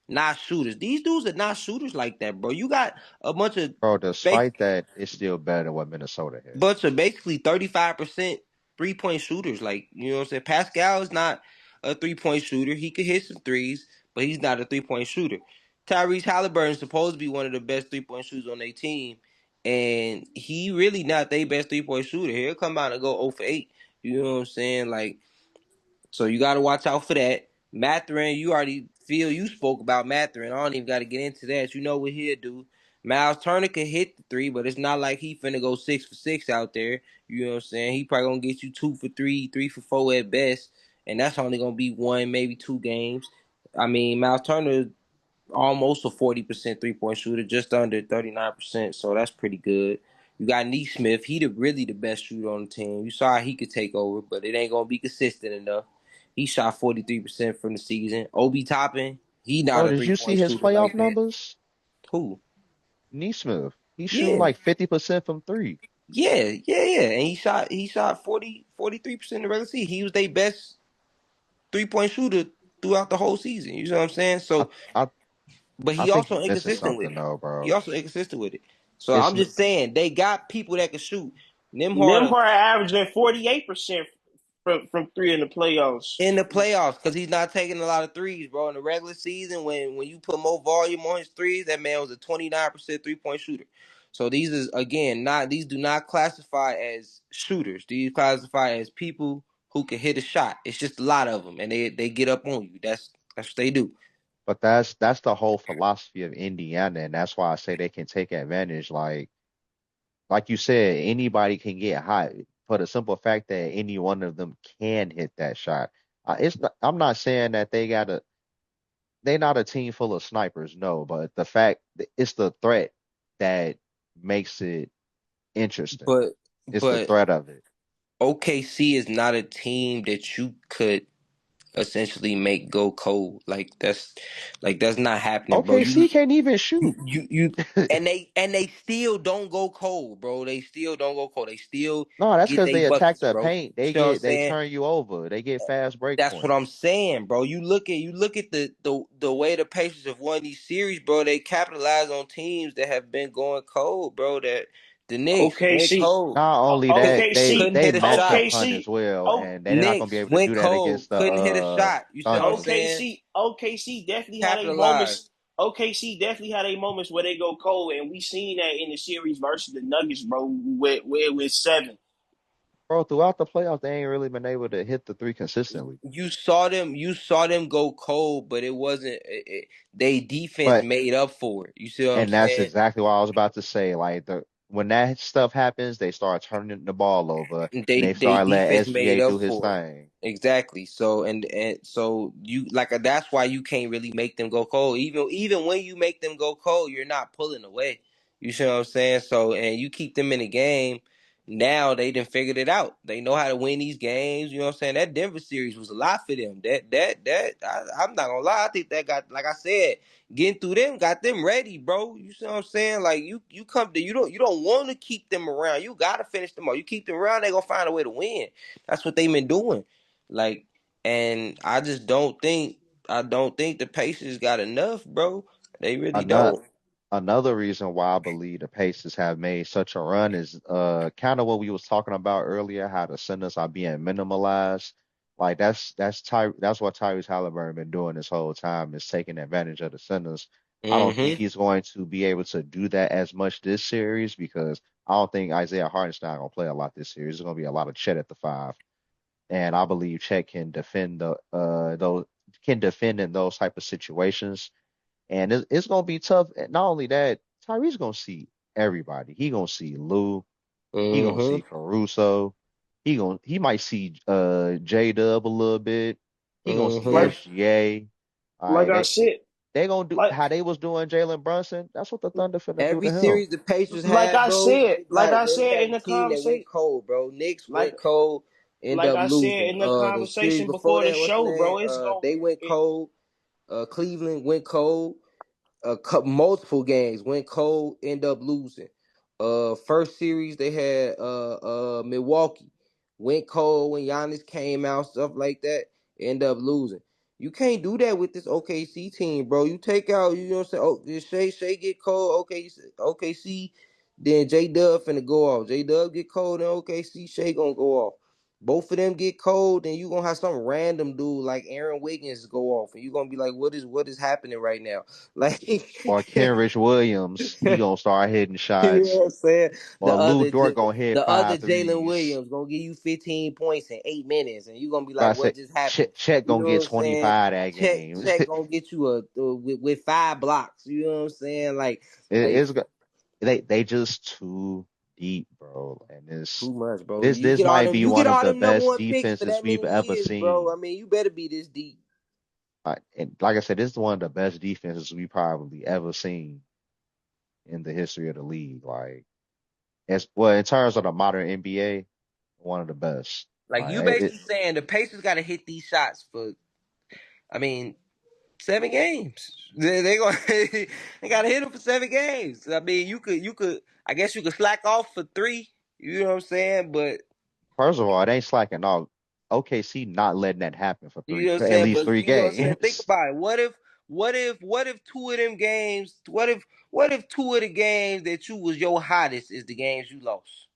not shooters. These dudes are not shooters like that, bro. You got a Bro, despite that, it's still better than what Minnesota has. basically 35% 3-point shooters. Like, you know what I'm saying? Pascal is not a 3-point shooter. He could hit some threes, but he's not a 3-point shooter. Tyrese Halliburton is supposed to be one of the best 3-point shooters on their team, and he really not their best 3-point shooter. He'll come out and go 0 for 8. You know what I'm saying? Like, so you got to watch out for that. Mathurin, you already feel you spoke about Mathurin. I don't even got to get into that. You know what he'll do. Miles Turner can hit the three, but it's not like he finna go 6 for 6 out there. You know what I'm saying? He probably gonna get you 2 for 3, 3 for 4 at best, and that's only gonna be one, maybe 2 games. I mean, Miles Turner almost a 40% 3-point shooter, just under 39%. So that's pretty good. You got Neesmith. He really the best shooter on the team. You saw how he could take over, but it ain't gonna be consistent enough. He shot 43% from the season. Obi Toppin, he not Bro, a did three you see point his shooter playoff like that. numbers? Who? Neesmith. He's shooting Yeah, like 50% from three. yeah. And he shot 43% in the regular season. He was their best 3-point shooter throughout the whole season. You know what I'm saying? I So I but I he think also you missing inconsistent with something it. though, He bro. also inconsistent with it. So It's I'm just saying they got people that can shoot. Nimhard Nemhart averaging 48% from three in the playoffs. in the playoffs because he's not taking a lot of threes, bro. In the regular season, when you put more volume on his threes, that man was a 29% 3-point shooter. So these is again not these do not classify as shooters. These classify as people who can hit a shot. It's just a lot of them, and they get up on you. That's what they do. But that's the whole philosophy of Indiana, and that's why I say they can take advantage. Like you said, anybody can get hot for the simple fact that any one of them can hit that shot. I'm not saying that they're not a team full of snipers, no, but the fact it's the threat that makes it interesting. But It's the but threat of it. OKC is not a team that you could essentially make go cold. Like that's not happening, bro. OKC can't even shoot. You and they still don't go cold, bro. They still don't go cold. They still No, that's get because they they attack buckets, the bro. paint. You see what I'm They saying? turn you over. They get fast break That's what I'm points. saying, bro. You look at the way the Pacers have won these series, bro. They capitalize on teams that have been going cold, bro. That the Knicks went OKC, cold, Not only that, OKC, couldn't they hit a matchup shot. hunt as OKC, well, O, and they're not gonna be Knicks able to do went that cold, against the couldn't hit a shot. You see what I'm Thunder. saying? OKC definitely had a Capitalize. moments. OKC definitely had a moments where they go cold, and we seen that in the series versus the Nuggets, bro. Where it was 7. Bro, throughout the playoffs, they ain't really been able to hit the three consistently. You saw them go cold, but it wasn't. They defense But made up for it. You see what I'm and that's saying? exactly what I was about to say. Like when that stuff happens, they start turning the ball over and they They start letting defense SGA made up do his for it. thing. Exactly. So and so you like that's why you can't really make them go cold. Even when you make them go cold, you're not pulling away. You see what I'm saying? So and you keep them in the game. Now they done figured it out. They know how to win these games. You know what I'm saying? That Denver series was a lot for them. I'm not gonna lie. I think that got, like I said, getting through them got them ready, bro. You see what I'm saying? Like you come to you don't want to keep them around. You gotta finish them all. You keep them around, they gonna find a way to win. That's what they been doing. Like, and I don't think the Pacers got enough, bro. They really Another don't. another reason why I believe the Pacers have made such a run is kind of what we was talking about earlier, how the centers are being minimalized. Like that's what Tyrese Halliburton been doing this whole time is taking advantage of the centers. I don't think Mm-hmm. he's going to be able to do that as much this series because I don't think Isaiah Hartenstein gonna play a lot this series. There's gonna be a lot of Chet at the five, and I believe Chet can defend the those can defend in those type of situations and it's gonna be tough. And not only that, Tyree's gonna see everybody. He gonna see Lou. He gonna Mm-hmm. see Caruso. He might see J Dub a little bit. He gonna see Mm-hmm. Like SGA. All like right, I said, they gonna do like how they was doing Jalen Brunson. That's what the Thunder finna do Every to him. series the Pacers had, bro, they said had in a the team that went conversation, cold, bro. Knicks like went cold, end like up I said losing. in the The series conversation before before the that, what's the show, name? bro, it's going They went it, cold. Cleveland went cold. Multiple games went cold, end up losing. First series they had Milwaukee went cold when Giannis came out, stuff like that, end up losing. You can't do that with this OKC team, bro. You take out, you know what I'm saying? Oh, if Shay get cold, OKC, then J Dub finna go off. J Dub get cold, then OKC, Shay gonna go off. Both of them get cold, then you gonna have some random dude like Aaron Wiggins go off, and you gonna be like, what is happening right now? Like, Or Kenrich Williams, he gonna start hitting you know shots. what I'm saying? Or Lou Dort gonna hit The other five Jalen threes. Williams gonna give you 15 points in 8 minutes, and you gonna be But I like, said what just happened? Chet You gonna know what get I'm saying? 25 that Check game. check gonna get you with 5 blocks. You know what I'm saying? Like It's they just too deep, bro. And too much, bro. this might be You get one of all the them number best one picks for defenses that we've many ever years, bro. seen. I mean, you better be this deep. And like I said, this is one of the best defenses we probably ever seen in the history of the league. Like as well in terms of the modern NBA, one of the best. Like Like you basically saying the Pacers got to hit these shots for. I mean, 7 games. They gonna they gotta hit them for 7 games. I mean, you could I guess you could slack off for 3. You know what I'm saying? But first of all, it ain't slacking off. OKC not letting that happen for you know what I'm at saying? least But three you know what I'm saying? Think games. about it. What if 2 of them games? What if 2 of the games that you was your hottest is the games you lost?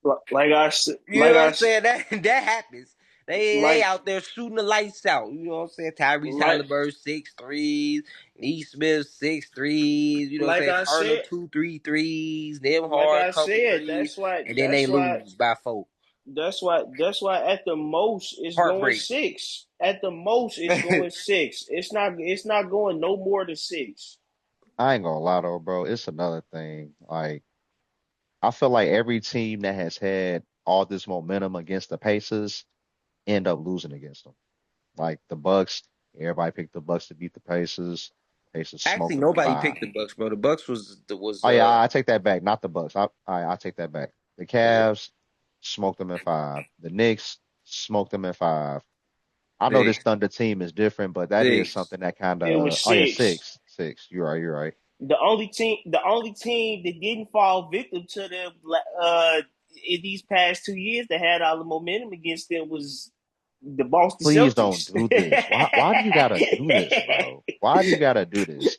Like I said, You know what I'm saying? That happens. They like out there shooting the lights out. You know what I'm saying? Tyrese like Halliburton 6 threes, Neesmith 6 threes. You know what I'm like saying? I Turner said, 2 3 threes, them like hard I couple said, threes, that's why and then they that's why lose by 4. that's why at the most it's going Heartbreak. 6. At the most it's going 6. It's not going no more than 6. I ain't gonna lie though, bro. It's another thing. Like I feel like every team that has had all this momentum against the Pacers end up losing against them. Like the Bucks, everybody picked the Bucks to beat the Pacers. Pacers Actually, smoked them in nobody five. picked the Bucks, bro. The Bucks was Oh yeah, I take that back. Not the Bucks. I take that back. The Cavs smoked them in five. The Knicks smoked them in five. I know this 6 Thunder team is different, but that is 6. something that kind It of. was Oh yeah, 6. six, six. You're right. You're right. The only team that didn't fall victim to them in these past 2 years that had all the momentum against them was the Boston Please don't Celtics. do this. Why do you gotta do this, bro? Why do you gotta do this?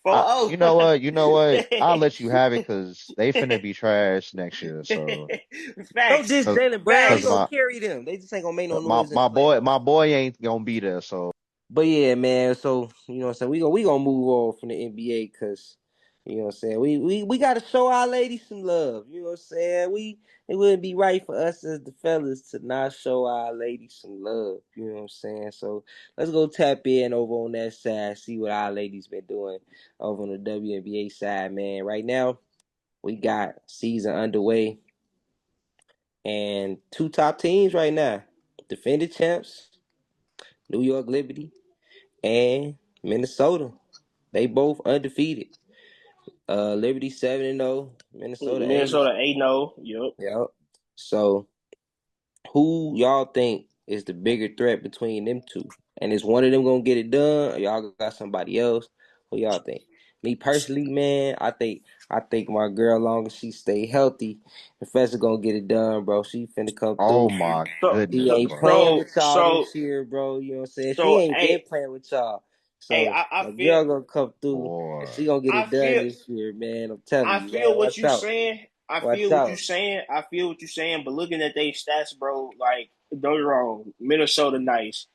For You know what? You know what? I'll let you have it because they finna be trash next year. So, Don't facts, diss cause, Jalen Brown. He 'cause facts. gonna carry them. They just ain't gonna make no my noise in my Atlanta. boy ain't gonna be there. So But yeah, man. So you know what I'm saying. We gonna move on from the NBA because you know what I'm saying. We gotta show our ladies some love. You know what I'm saying. It wouldn't be right for us as the fellas to not show our ladies some love. You know what I'm saying. So let's go tap in over on that side. See what our ladies been doing over on the WNBA side, man. Right now we got season underway and 2 top teams right now: defending champs, New York Liberty, and Minnesota. They both undefeated. Liberty 7-0, Minnesota 8. Minnesota 8-0. Yep. Yep. So who y'all think is the bigger threat between them two? And is one of them gonna get it done? Or y'all got somebody else? Who y'all think? Me personally, man, I think my girl, long as she stay healthy, Professor gonna get it done, bro. She finna come oh through. my So She goodness, so ain't bro. playing so with y'all so this year, bro. You know what I'm saying? She so ain't been hey playing with y'all. hey So I my feel girl gonna come through and Boy, she gonna get I it done feel this year, man. I'm telling I you, man. feel what Watch you out. saying. I Watch feel what you out. saying. I feel what you're saying. But looking at their stats, bro, like don't get wrong, Minnesota nice.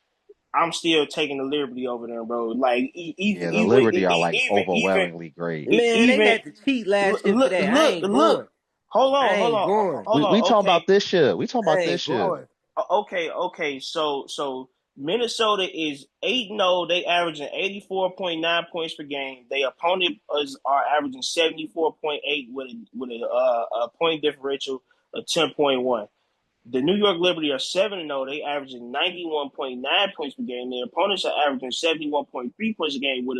I'm still taking the Liberty over them, bro. Like yeah, the Liberty are like even overwhelmingly great. Man, they even had to cheat last year for look that. I look ain't look. going. Hold I on, hold ain't on, going. hold We on. talking Okay, about this year. We talking I about ain't this year. going. okay. So Minnesota is 8-0. They averaging 84.9 points per game. Their opponent are averaging 74.8 with a point differential of 10.1. The New York Liberty are 7-0. They averaging 91.9 points per game. Their opponents are averaging 71.3 points a game with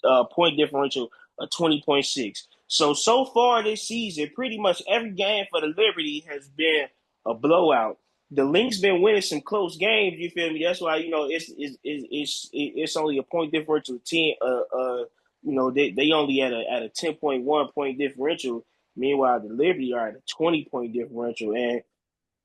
a point differential of 20.6. So far this season, pretty much every game for the Liberty has been a blowout. The Lynx been winning some close games. You feel me? That's why it's only a point differential of 10. They only at a 10.1 point differential. Meanwhile, the Liberty are at a 20 point differential, and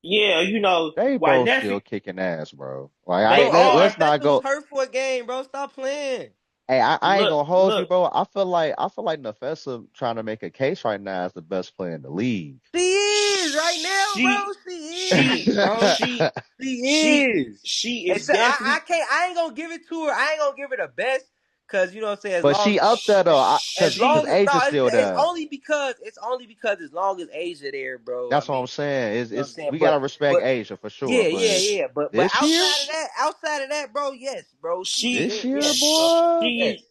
Yeah, you know, They why both nephew still kicking ass, bro. Like they let's are. not Nefessa was go. hurt for a game, bro. Stop playing. Hey, I ain't Look, gonna hold you, look, bro. I feel like Nefessa trying to make a case right now as the best player in the league. She is right now, bro. she She is, she bro. she She she is. she And is so I definitely can't. I ain't gonna give it to her. I ain't gonna give her the best, cause you know what I'm saying. But she up there though, As cause long as no, she Asia's still it's there. only because as long as Asia there, bro. I That's what I'm mean, saying. you know what I'm Is saying. we gotta But respect Asia for sure. yeah, yeah, But yeah. But this year, outside of that, bro. Yes, bro. she this year, Yes, bro. boy, Yes, she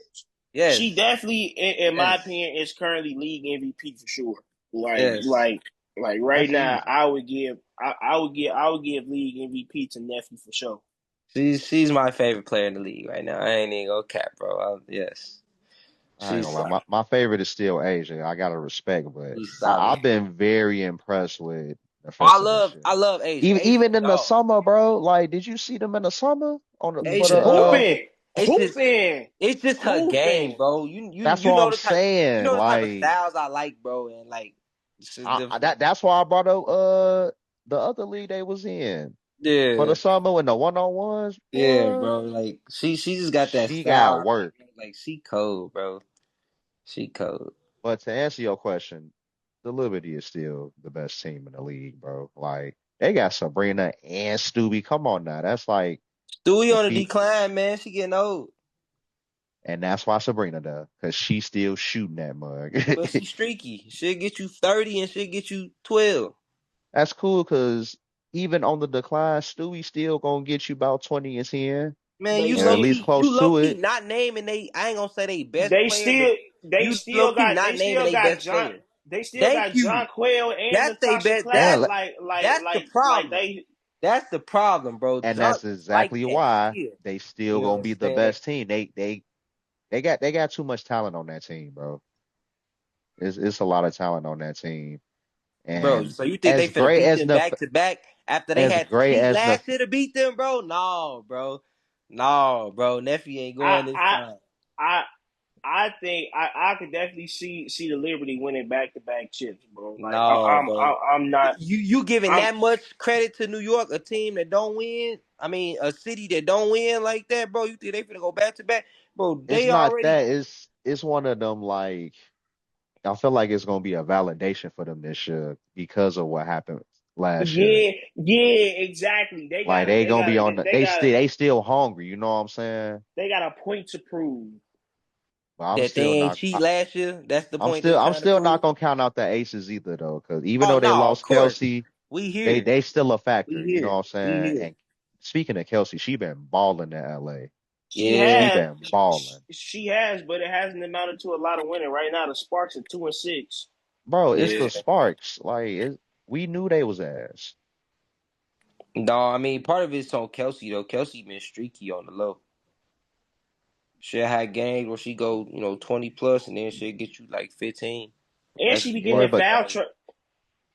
yes, she definitely, in my yes, opinion, is currently league MVP for sure. Like yes. like like right that's now, easy. I would give league MVP to nephew for sure. She's my favorite player in the league right now. I ain't even gonna cap, bro. Yes, I ain't she's gonna lie. My favorite is still Asia. I gotta respect, but she's solid. I've been very impressed with Oh, Nefessa this year. I love Asia. Even Asia's even a in the dog. summer, bro. Like, did you see them in the summer for the Asia a dog. Hooping, It's just hooping, it's just her game, hooping. bro. That's You what know I'm the type saying. of Like, styles I like, bro, and like it's just different. that's why I brought up the other league they was in for the Yeah, summer when the one-on-ones, yeah, boy. bro. Like she just got that She got style. work. Like she cold, bro. She cold. But to answer your question, the Liberty is still the best team in the league, bro. Like they got Sabrina and Stubby. Come on now, that's like Stewie the on the feet, decline, man. She getting old, and that's why Sabrina does, cause she's still shooting that mug. but she streaky. She'll get you 30 and she'll get you 12. That's cool, cause even on the decline, Stewie still gonna get you about 20 and 10, Man, They or at least still close you low to key it. not naming they. I ain't gonna say they best they player, but still they you low still key got not they naming still they got best John player. they still Thank got you. John Quayle and That's they Natasha best. Yeah, Cloud That's the like problem. they That's the problem, bro. and Junk that's like exactly that. why Yeah. they still You know what gonna I'm be the saying, best team. They got too much talent on that team, bro. It's a lot of talent on that team. bro? And So you think they as finna great beat as them the back to back after they as had to great cheat as the last year to beat them, bro? No, bro. No, bro. Nephew ain't I going this I time. I I think I could definitely see the Liberty winning back to back chips, bro. Like No, bro. I'm not You giving I'm that much credit to New York, a team that don't win? I mean, a city that don't win like that, bro. You think they finna go back to back, bro? it's They not already. that, it's one of them like I feel like it's gonna be a validation for them this year because of what happened last year. yeah, exactly. They Like gotta they they gonna be gotta on the they gotta they still hungry, you know what I'm saying? they got a point to prove. But I'm That they still ain't not cheat last year. That's the point they I'm trying to still not prove. gonna count out the aces either though, because even Oh though they no, of lost course. Kelsey, We they here. they still a We factor, you know here. what I'm We saying? here. And speaking of Kelsey, she been balling in LA. She She Yeah. has been balling. she has, but it hasn't amounted to a lot of winning. Right now the Sparks are 2-6. Bro, it's the Yeah. Sparks. We knew they was ass. No, I mean part of it's on Kelsey though. Kelsey been streaky on the low. She'll have games where she go, 20 plus and then she'll get you like 15. And That's she be the getting Boy, in but foul game. trouble.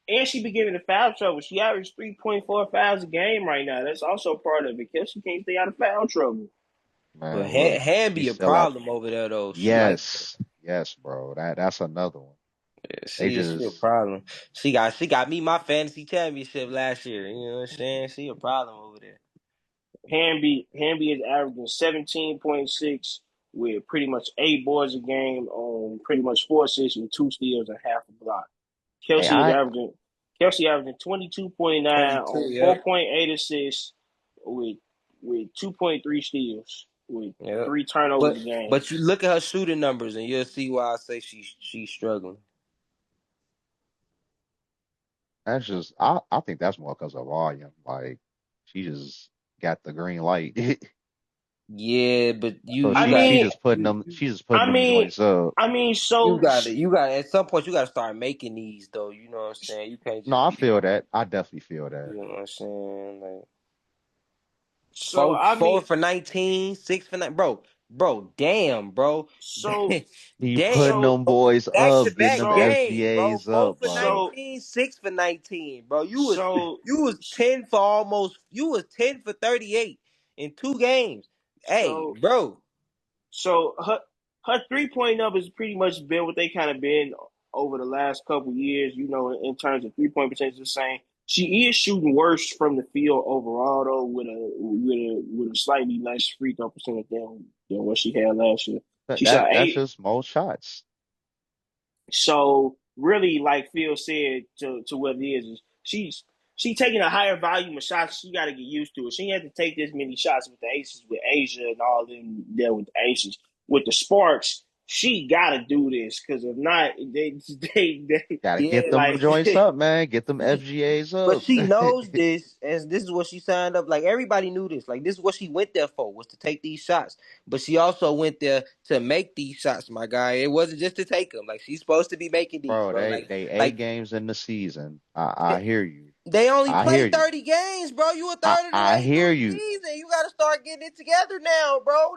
And she be getting in foul trouble. She averaged 3.4 fouls a game right now. That's also part of it. Kelsey can't stay out of foul trouble. But man, look, Han be she's a still at problem over there though. She like that. yes, yes, bro. That's another one. Yeah, They she a just problem. She got me my fantasy championship last year. You know what I'm saying? She a problem over there. Hamby is averaging 17.6 with pretty much 8 boards a game on pretty much 4 assists with 2 steals and half a block. hey, Kelsey is I averaging Kelsey averaging 22.9 22, on yeah. 4.8 assists with 2.3 steals with Yeah. 3 turnovers But a game. but you look at her shooting numbers and you'll see why I say she's struggling. that's just I think that's more because of volume. Like she just got the green light. Yeah, but you So you I got mean, she's just putting I them mean, joints up. I mean, you so got it. You got at some point you got to start making these though. You know what I'm saying? You can't No, just I be. feel that. I definitely feel that. You know what I'm saying? Like so four I four mean, for 19, 6 for 9, bro. Damn, bro. so He putting Damn, so them bro. boys Back to up, getting back them so games, bro. SGAs Four up, for like so 19, 6 for 19, bro. so You was 10 for almost. You was 10 for 38 in 2 games. Hey, so bro. so her 3 point numbers pretty much been what they kind of been over the last couple years. You know, in terms of 3 point percentage, the same. She is shooting worse from the field overall though, with a slightly less free throw percentage than what she had last year. That, She shot that that's eight. just most shots. So really, like Phil said, to what it is she taking a higher volume of shots. She got to get used to it. She had to take this many shots with the Aces, with Asia and all them there with the Aces. With the Sparks, she got to do this because if not, they Gotta get Yeah, them like joints up, man. Get them she, FGAs but up. she knows this, and this is what she signed up. Like everybody knew this. Like this is what she went there for, was to take these shots. But she also went there to make these shots, my guy. It wasn't just to take them. Like she's supposed to be making these, Bro, bro. they 8 games in the season. I Like hear you. they only I hear play you. 30 games, bro. You a third of the I way through hear the you. season. You gotta start getting it together now, bro.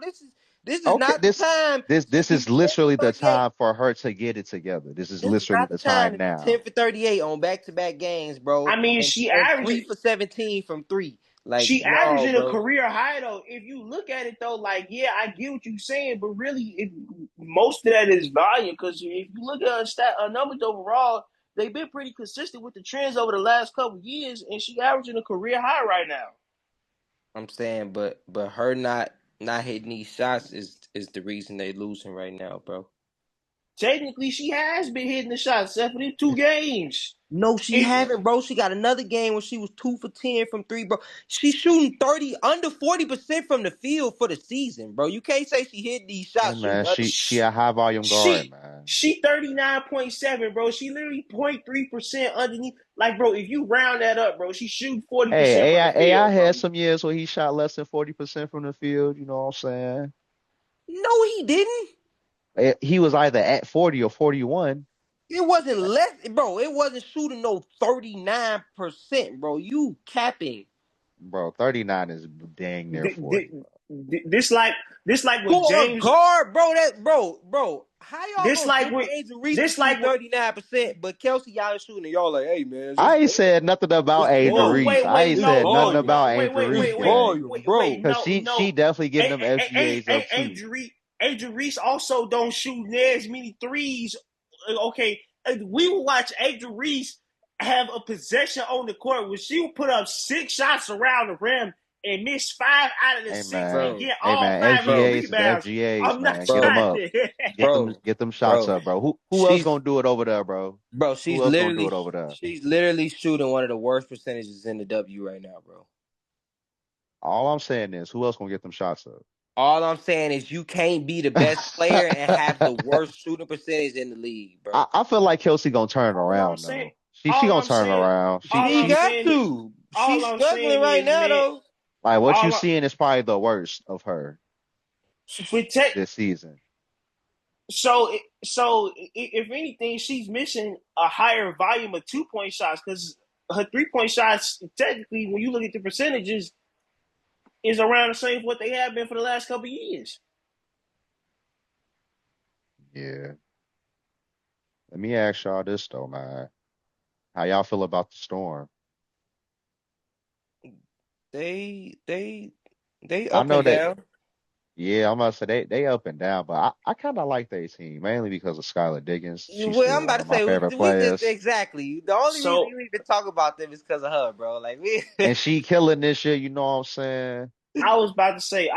This is Okay, not the time to this be is 10 literally for the 38. time for her to get it together. This is This is literally not the the time time to be 10 now. for 38 on back-to-back games, bro. I mean, And 3 for 17 from three. Like, she no, averaging a bro. career high though. If you look at it though, like yeah, I get what you're saying, but really, most of that is volume because if you look at her numbers overall, they've been pretty consistent with the trends over the last couple of years, and she averaging a career high right now. I'm saying, but her not hitting these shots is the reason they losing right now, bro. Technically, she has been hitting the shots except for these 2 games. No, she It, haven't, bro. She got another game where she was 2 for 10 from three, bro. She's shooting 30 under 40% from the field for the season, bro. You can't say she hit these Hey shots man, shooting under. she a high volume guard, she man. she 39.7, bro. She literally 0.3% underneath. Like, bro, if you round that up, bro, she shoot 40% Hey, from the AI field, had bro. some years where he shot less than 40% from the field, you know what I'm saying? No, he didn't. He was either at 40 or 41. It wasn't less, bro. It wasn't shooting no 39%, bro. You capping. Bro, 39 is dang near 40, bro. This like this like with For a James. guard, bro. Bro. How y'all This gonna like say with Angel Reese can this shoot like with 39%, but Kelsey y'all shooting, and y'all like, hey man, I ain't said nothing about it's Angel no, volume. Reese. I ain't It's said nothing volume. about Angel It's Reese, gang. volume, bro. Cause no, she no. definitely getting them A- FGAs up too. Angel Reese also don't shoot near as many threes. Okay, we will watch Angel Reese have a possession on the court where she will put up 6 shots around the rim and miss 5 out of the 6 and Bro, get Hey all man, 5 of the bro, FGAs is rebounds. FGAs, I'm not man. Get them bro, trying up. to. bro, Get them shots bro. up, bro. Who else She's gonna do it over there, bro? bro, Who else gonna do it over there? she's literally shooting one of the worst percentages in the W right now, bro. All I'm saying is, who else gonna get them shots up? All I'm saying is you can't be the best player and have the worst shooting percentage in the league, bro. I feel like Kelsey gonna turn it all I'm around saying, though. She all gonna I'm turn it saying, around. all She I'm got saying, to. all She's I'm struggling saying right is, now, man, though. like what you all seeing is probably the worst of her but te- this season. if anything, she's missing a higher volume of 2 point shots because her 3 point shots, technically, when you look at the percentages, is around the same what they have been for the last couple of years. Yeah. Let me ask y'all this though, man. How y'all feel about the Storm? They they they I up know and that. down. Yeah, I'm gonna say they up and down, but I kind of like their team mainly because of Skylar Diggins. She's Well, still I'm one about to of my say favorite we just players, exactly the only reason So you even talk about them is because of her, bro. Like we, and she killing this year. You know what I'm saying? I was about to say,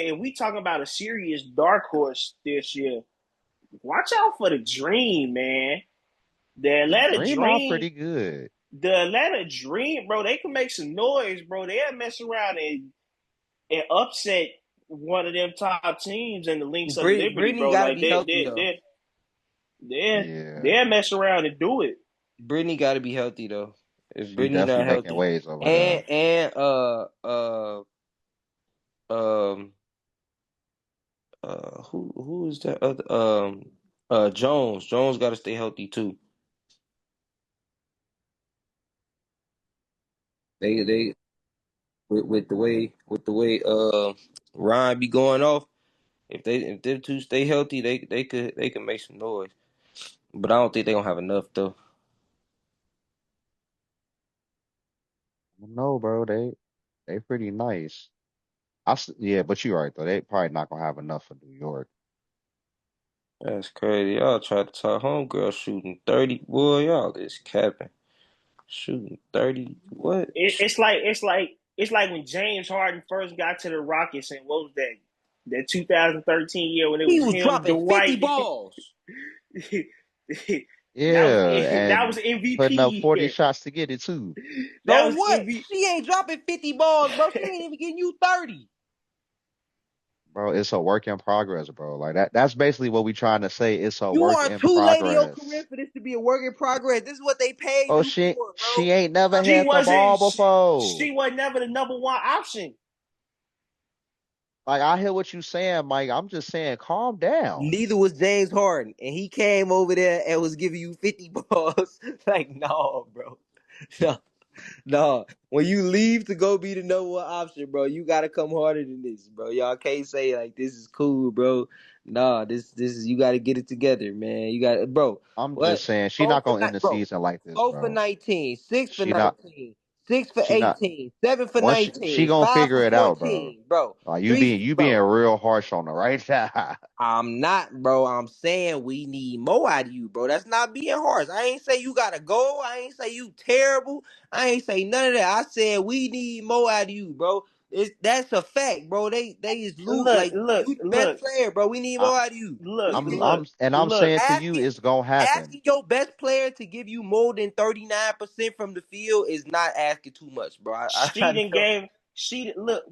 if we talk about a serious dark horse this year, watch out for the Dream, man. The The Atlanta Dream out Dream, pretty good. the Atlanta Dream, bro, they can make some noise, bro. They'll mess around and upset one of them top teams in the Lynx of Liberty, Brittany bro. got to Like be healthy though. Yeah, they'll mess around and do it. Brittany got to be healthy though. If she Brittany definitely not making healthy, waves over there. and um who is that other Jones got to stay healthy too. They with the way Ryan be going off. If them two stay healthy, they could make some noise. But I don't think they gonna have enough though. No, bro, they pretty nice. Yeah, but you're right though. They probably not gonna have enough for New York. That's crazy. Y'all try to talk homegirl shooting 30. Boy, y'all is capping. Shooting 30. What? It's like when James Harden first got to the Rockets, and what was that 2013 year when it He was was him, dropping 50 Dwight. balls. Yeah, That was and putting up MVP 40 year. shots to get it too. That So was what? MVP. She ain't dropping 50 balls, bro. She ain't even getting you 30. Bro, it's a work in progress, bro. Like that's basically what we trying to say. It's a You work are in too late in your career progress. for this to be a work in progress. This is what they paid Oh, you for, bro. she ain't never She had the wasn't. ball She, before. she was never the number one option. Like I hear what you saying, Mike. I'm just saying, calm down. Neither was James Harden, and he came over there and was giving you 50 balls. Like, no, bro. No, no. When you leave to go be the number one option, bro, you gotta come harder than this, bro. Y'all can't say like this is cool, bro. Nah, this is you gotta get it together, man. You got, bro. I'm What? just saying, she Four not for gonna night, end the bro. season like this, 4 for bro. 19, 6 for She not. 19, 6 for She not. 18, 7 for Once she 19, gonna 5 for figure it out, bro. 14, bro. Like 3, you being bro. real harsh on her right now. I'm not, bro. I'm saying we need more out of you, bro. That's not being harsh. I ain't say you gotta go. I ain't say you terrible. I ain't say none of that. I said we need more out of you, bro. That's a fact, bro. They is loot Look, like look, you the best look, player, bro. We need I, more out of you. look, I'm look, and I'm look. saying to you, Asking it's gonna happen. asking your best player to give you more than 39% from the field is not asking too much, bro. She didn't Know. gave she look,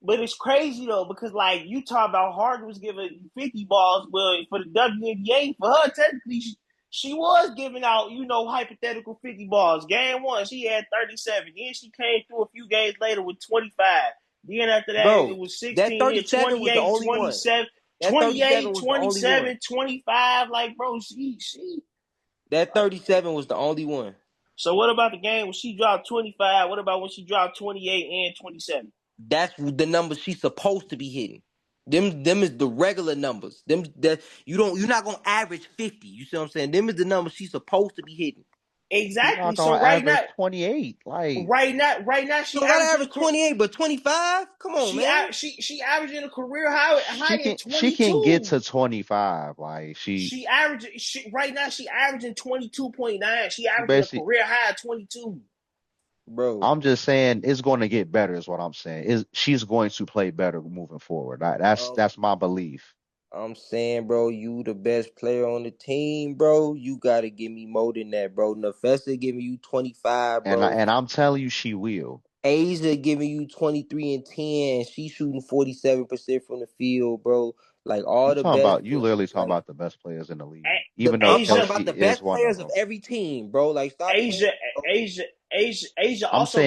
but it's crazy though because like you talk about Harden was giving 50 balls, well for the WNBA for her technically she was giving out hypothetical 50 balls. Game one she had 37. Then she came through a few games later with 25. Then after that it Bro, was that 16, then 37 was the 28, only one. 27, That 37 was the only one. 25. Like bro, she That like. 37 was the only one. So what about the game when she dropped 25? What about when she dropped 28 and 27? That's the numbers she's supposed to be hitting. Them is the regular numbers. Them that you're not gonna average 50. You see what I'm saying? Them is the numbers she's supposed to be hitting. She's not Exactly. gonna So right now, average 28. Like she You don't gotta averaging a average 28, but 25? Come on, man. she averaging a career high at she can get 22. to 25. Like Right now she averaging 22.9. She she averaging a basically. career high at 22. Bro, I'm just saying it's going to get better. Is what I'm saying. Is she's going to play better moving forward. um, That's my belief. I'm saying, bro, you the best player on the team, bro. You gotta give me more than that, bro. Nefessa giving you 25, bro. And I'm telling you, she will. Asia giving you 23 and 10. She shooting 47% from the field, bro. Like all the best, You literally talking like about the best players in the league. Even though I'm talking Asia, Kelsey about the is best one of players of them. every team, bro. Like stop playing, Asia, bro. Asia also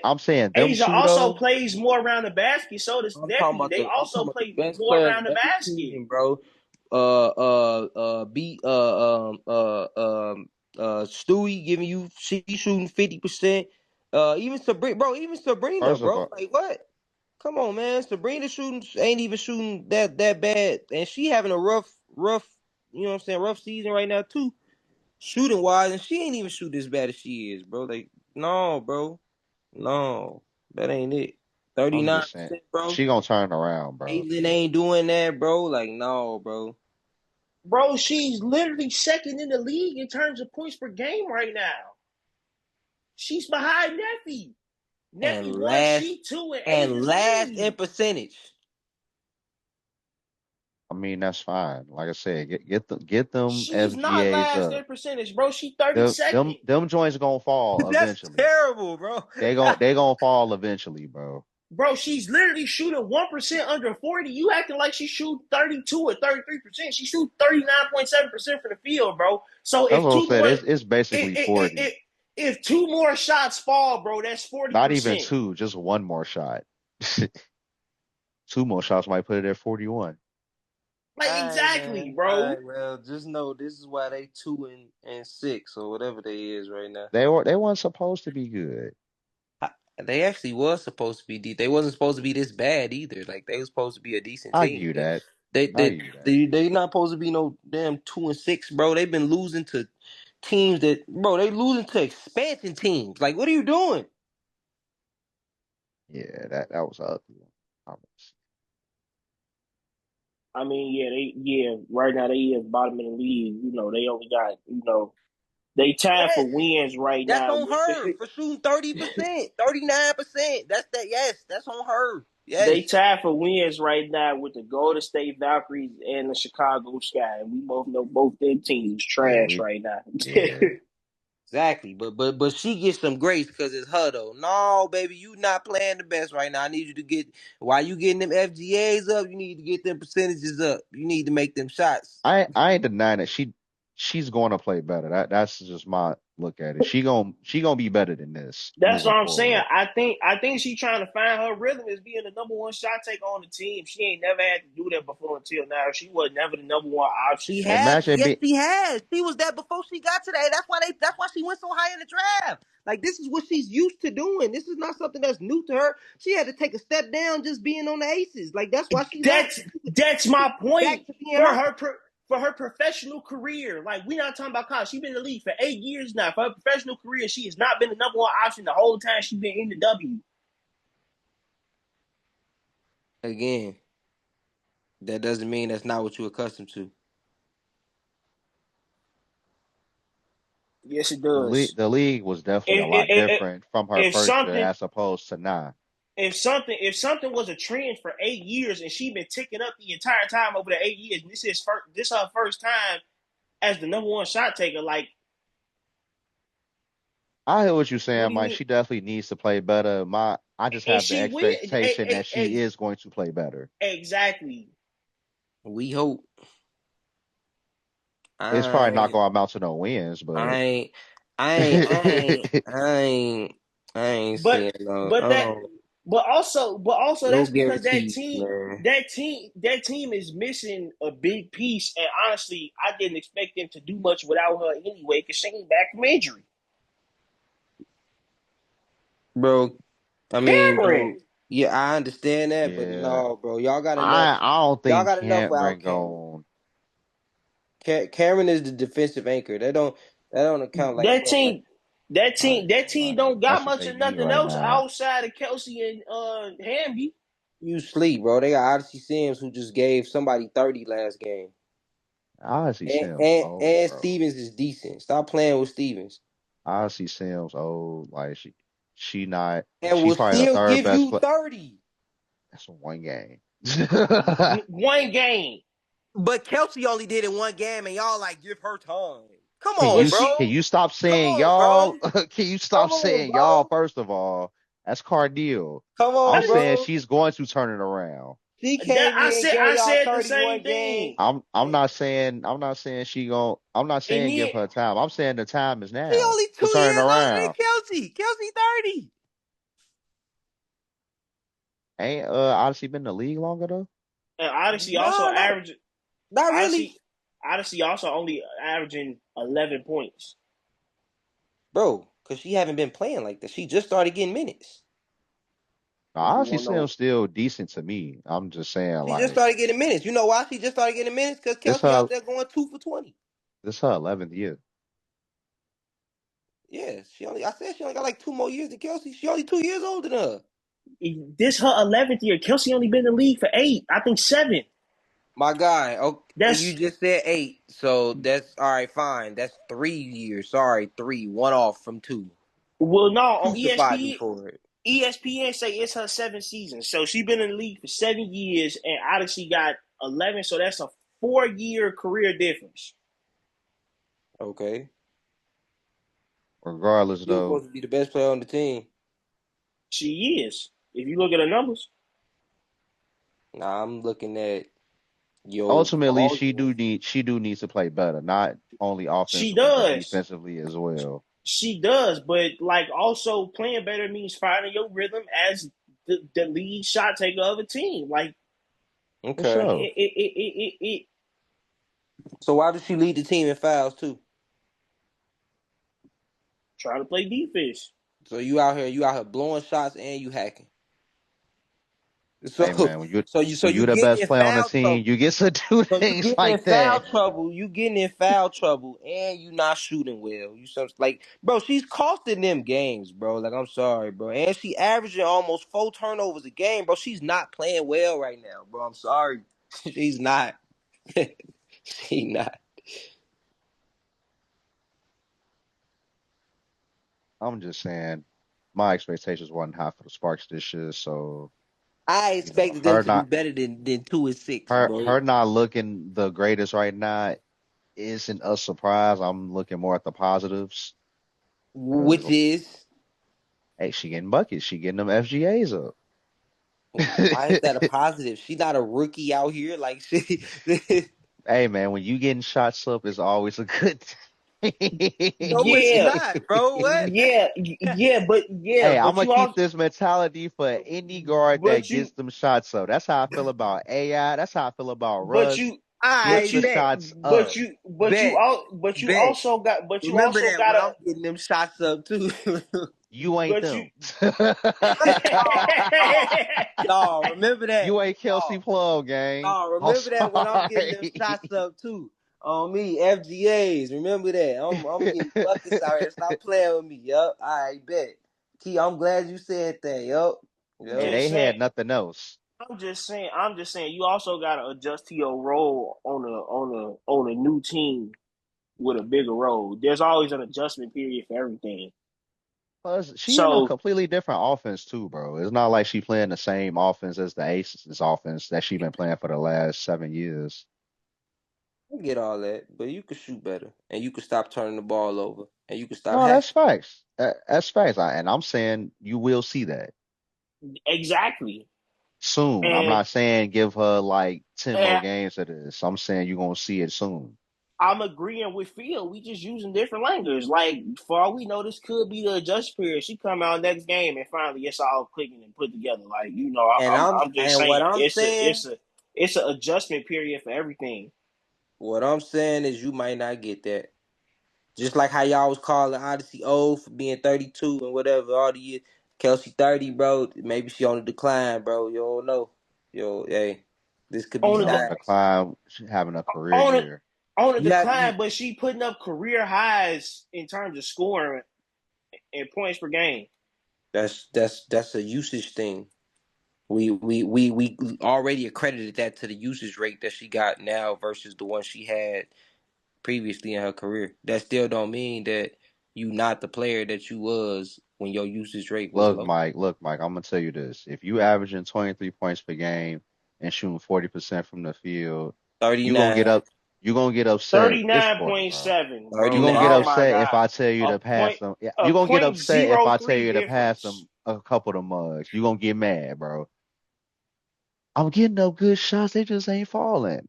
I'm saying them Asia two also though. plays more around the basket. So does Nephew. They I'm talking also about the play best more players around of the every basket. team, bro. Beat Stewie giving you she shooting 50%. Even Sabrina, First of bro. all, Like what? Come on, man. Sabrina shooting ain't even shooting that bad, and she having a rough, you know what I'm saying, rough season right now too, shooting wise, and she ain't even shoot as bad as she is, bro. Like no, bro, no, that ain't it. Thirty I'm nine just saying percent, bro. she gonna turn around, bro. Caitlyn ain't doing that, bro. Like no, bro. Bro, she's literally second in the league in terms of points per game right now. She's behind Nephi. Nephi And one, last she two, and and Asia last in three. percentage. I mean that's fine. Like I said, get them She's not SGAs last up. in percentage, bro. She 32nd. Them joints gonna fall That's eventually. terrible, bro. They gonna fall eventually, bro. Bro, she's literally shooting 1% under 40. You acting like she shoot 32 or 33%. She shoot 39.7% for the field, bro. So That's what I said. It's if, basically 40. if, if two more shots fall, bro, that's Not even 40%. two, just one more shot. Two more shots might put it at 41. Like, All right, exactly, man. All bro. right, well, just know this is why they 2 and 6 or whatever they is right now. They weren't supposed to be good. They actually was supposed to be. They wasn't supposed to be this bad either. Like they was supposed to be a decent I team. give you that. They I they give you that. they not supposed to be no damn 2 and 6, bro. They've been losing to teams that, bro. They losing to expansion teams. Like, what are you doing? Yeah, that was an ugly one. I mean, right now they is bottom of the league. They only got, They tied for Yes. wins right That's now on with her for shooting 30%, 39%. That's that. Yes, that's on her. they Yes. tied for wins right now with the Golden State Valkyries and the Chicago Sky. And we both know both their teams is Yeah, trash right now. yeah. Exactly. But she gets some grace because it's her though. No, baby, you not playing the best right now. I need you to get while you getting them FGAs up, you need to get them percentages up. You need to make them shots. I ain't denying that she's going to play better. That's just my look at it. She gonna be better than this That's moving what I'm saying. forward. I think she's trying to find her rhythm as being the number one shot taker on the team. She ain't never had to do that before until now. She was never the number one option. She So has, Imagine yes, being she has. She was that before she got today. That's why she went so high in the draft. Like this is what she's used to doing. This is not something that's new to her. She had to take a step down just being on the Aces. Like that's why she's not that's my point back to being for her. her professional career. Like we not talking about college. She's been in the league for 8 years now. For her professional career, she has not been the number one option the whole time she's been in the W. Again, that doesn't mean that's not what you're accustomed to. Yes, it the does. league was definitely a If lot if, if, different from her if first year something as opposed to now. if something was a trend for 8 years and she been ticking up the entire time over the 8 years, and this her first time as the number one shot taker. Like, I hear what you're what saying, do you Mike. mean? She definitely needs to play better. I just And have the she will. expectation that she is going to play better. Exactly. We hope. It's probably not I going to amount to no wins, I but ain't I ain't I ain't I ain't I ain't But seeing no but that but also no that's because that guarantees, team man. that team that team is missing a big piece. And honestly, I didn't expect them to do much without her anyway because she ain't back from injury. Bro, I mean, Cameron, bro, yeah, I understand that, but yeah, no, bro, y'all got enough. I don't Y'all think got enough Cameron without Cameron. going. Cameron is the defensive anchor. That don't account like that that. Like team that All right, team that all team right. don't got That's what much they of need nothing right else now. outside of Kelsey and Hamby. you sleep, bro. They got Odyssey Sims who just gave somebody 30 last game, Honestly, and Sims and, old, and bro. Stevens is decent. Stop playing with Stevens, Honestly, Sims old. Like she not. and will She's probably the still third give best you player. 30. That's one game. One game. But Kelsey only did it one game, and y'all like give her time. Come Can on, you But she can bro. you stop Come saying on, y'all? bro. Can you Come stop on, saying y'all? bro. First of all, that's Cardeal. Come I'm on, saying bro. she's going to turn it around. She that came in, gave I y'all said the same 31 thing. games. I'm not And saying give then her time. I'm saying the time is She now only to 2 turn it years older than around. Kelsey. Kelsey 30. Ain't Odyssey been in the league longer though? and Odyssey also No, averaged not really. Odyssey Odyssey also only averaging 11 points. Bro, because she haven't been playing like that. She just started getting minutes. No, You Odyssey want to know? seems still decent to me. I'm just saying She just like started getting minutes. You know why she just started getting minutes? Because this Kelsey her out there going 2 for 20. this her 11th year. Yeah, I said she only got like 2 more years than Kelsey. She only 2 years older than her. This her 11th year. Kelsey only been in the league for 8. I think 7. My guy, okay, you That's just said 8, so that's all right. Fine, that's 3 years. Sorry, 3, one off from two. well, no, on Crucified me ESPN. for it. ESPN say it's her 7th season. So she been in the league for 7 years, and Odyssey got 11. So that's a 4-year career difference. Okay, Regardless still though, supposed to be the best player on the team. She is. If you look at her numbers, Nah, I'm looking at your ultimately volume. she do need to play better, not only she offensively but does. defensively as well. She does, but like also playing better means finding your rhythm as the lead shot taker of a team. Like For Okay, sure. it so why does she lead the team in fouls too? try to play defense. So you out here blowing shots and you hacking. Hey So man, so when you you the getting best in player on the foul team, trouble. you get to do So you things getting in like foul that. trouble. You getting in foul trouble, and you not shooting well. You some like, bro. She's costing them games, bro. Like, I'm sorry, bro. And she averaging almost 4 turnovers a game, bro. She's not playing well right now, bro. I'm sorry. She's not. She not. I'm just saying, my expectations wasn't high for the Sparks this year, so I you know, expected them to do better than 2-6, bro. her not looking the greatest right now isn't a surprise. I'm looking more at the positives because Which is hey, she getting buckets, she getting them FGAs up. why is that a positive? She not a rookie out here. Like she Hey man, when you getting shots up, it's always a good no, thing. it's Yeah, not, bro. What? yeah, Hey, I'm but gonna you keep also, this mentality for any guard that but you, gets them shots up. That's how I feel about AI. That's how I feel about but Russ. you, Get but I the you, bet, shots up. bet, but you bet. also got, Remember that when I'm getting them shots up too. You ain't but you. them. No, no, remember that. You ain't Kelsey No, Plum, gang. no, I'm remember that when I'm getting them sorry. shots up too. On me, FGAs. Remember that. I'm getting buckets out here. Stop playing with me. Yup. I bet. Key, I'm glad you said that. Yup. I'm Yeah, Yup. just they saying. had nothing else. I'm just saying. You also got to adjust to your role on a new team with a bigger role. There's always an adjustment period for everything. Plus, she in a So completely different offense too, bro. It's not like she playing the same offense as the Aces offense that she been playing for the last 7 years. I get all that, but you could shoot better, and you could stop turning the ball over, and you could stop No, that's hacking. facts. That's facts. And I'm saying you will see that exactly, soon. I'm and not saying give her like 10 more and games of this. I'm saying you're gonna see it soon. I'm agreeing with Phil. We just using different language. Like for all we know, this could be the adjust period. She come out next game and finally it's all clicking and put together. Like I'm just And what saying I'm saying, it's an adjustment period for everything. what I'm saying is you might not get that. Just like how y'all was calling Odyssey old for being 32 and whatever all the years. Kelsey 30, bro. Maybe she on the decline, bro. You don't know. Yo, hey, this could be She On on the the size. decline, she having a career on it year. on the You have you, decline, but she putting up career highs in terms of scoring and points per game. that's a usage thing. We already accredited that to the usage rate that she got now versus the one she had previously in her career. That still don't mean that you not the player that you was when your usage rate was low. Look, Mike, I'm gonna tell you this. If you averaging 23 points per game and shooting 40% from the field, you gonna get 39, up, you gonna get upset. Thirty It's nine sports, point bro. seven, You bro. gonna get Oh 39. my upset if god. I tell you A to pass point them. Yeah, a you gonna get point upset if zero I tell three you to pass difference. them a couple of the mugs. You gonna get mad, bro. I'm getting up good shots, they just ain't falling.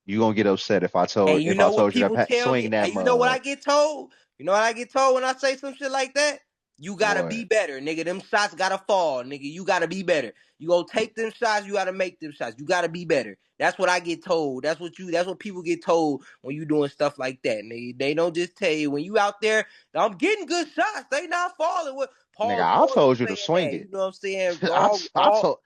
You gonna get upset And you if I know what told you to people tell swing me? that And you know what I mug. get told? You know what I get told when I say some shit like that? You gotta be What? better, nigga. Them shots gotta fall, nigga. You gotta be better. You gonna take them shots, you gotta make them shots. You gotta be better. That's what I get told. That's what people get told when you doing stuff like that, nigga. They don't just tell you when you out there, I'm getting good shots. They not falling. What Nigga, Paul I George was told you to saying swing that. it. You know what I'm saying? I, I told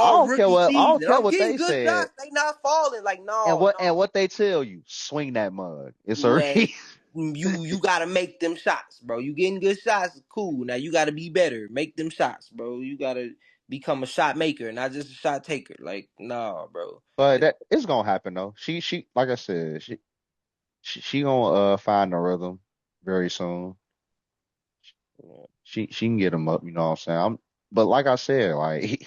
I All don't care rookie what season. I'm getting they good said. shots. They not falling. Like, And no, no. what they tell you, swing that mug. It's a Man, reason. you gotta make them shots, bro. You getting good shots, cool. Now you gotta be better. Make them shots, bro. You gotta become a shot maker, not just a shot taker. Like, nah, bro. But that it's gonna happen though. She like I said, she gonna find the rhythm very soon. She can get them up, you know what I'm saying? But like I said, like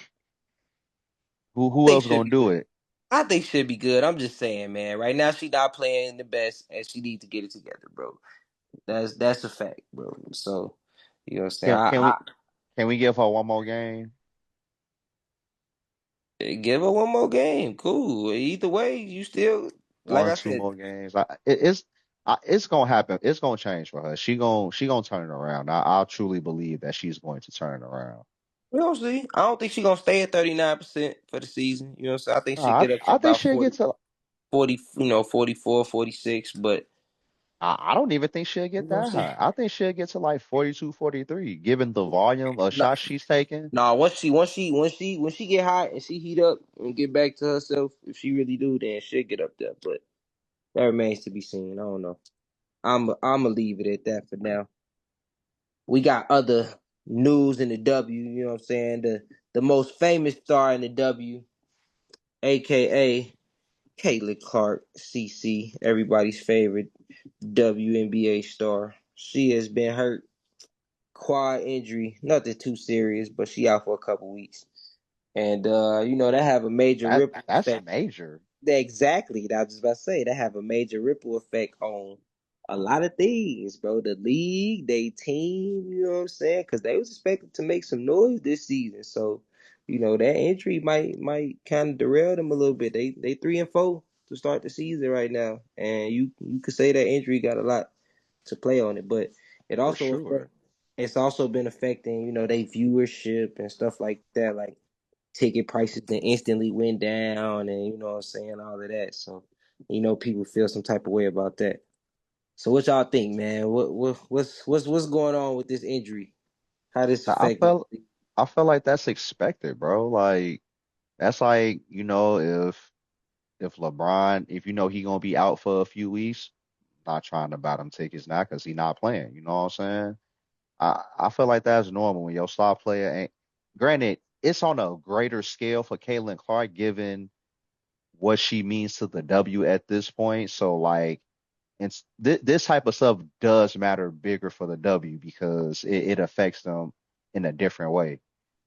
who They else should gonna be do good. it? I think should be good. I'm just saying, man. Right now she not playing the best, and she need to get it together, bro. That's a fact, bro. So you know what I'm saying. Can we give her one more game? I give her one more game, cool. Either way, you still like One, I two said. more games. It's gonna happen. It's gonna change for her. She gonna turn it around. I truly believe that she's going to turn it around. We'll see. I don't think she's gonna stay at 39% for the season. You know what I'm saying? I think she'll get up to I think about she'll get 40, to 40, 44, 46. But I don't even think she'll we're get gonna that see. high. I think she'll get to like 42, 43, given the volume of No, shots she's taking. no, once she get hot and she heat up and get back to herself, if she really do, then she'll get up there. But that remains to be seen. I don't know. I'm gonna leave it at that for now. We got other news in the W. You know what I'm saying? The most famous star in the W, aka Caitlin Clark, CC, everybody's favorite WNBA star. She has been hurt. quad injury, nothing too serious, but she out for a couple weeks. And that have a major ripple That's effect. major Exactly. That I was just about to say that have a major ripple effect on a lot of things, bro. The league, they team, you know what I'm saying? Because they was expected to make some noise this season. So, that injury might kind of derail them a little bit. They 3-4 to start the season right now, and you could say that injury got a lot to play on it, but it for also affect. sure. It's also been affecting, their viewership and stuff like that. Like ticket prices then instantly went down and you know what I'm saying, all of that. So, people feel some type of way about that. So what y'all think, man? What's going on with this injury? How this I affect felt I feel like that's expected, bro. Like that's like, if LeBron, if he gonna be out for a few weeks, not trying to buy them tickets now because he not playing. You know what I'm saying? I feel like that's normal when your star player ain't. Granted, it's on a greater scale for Caitlin Clark given what she means to the W at this point. So like, this type of stuff does matter bigger for the W because it affects them in a different way.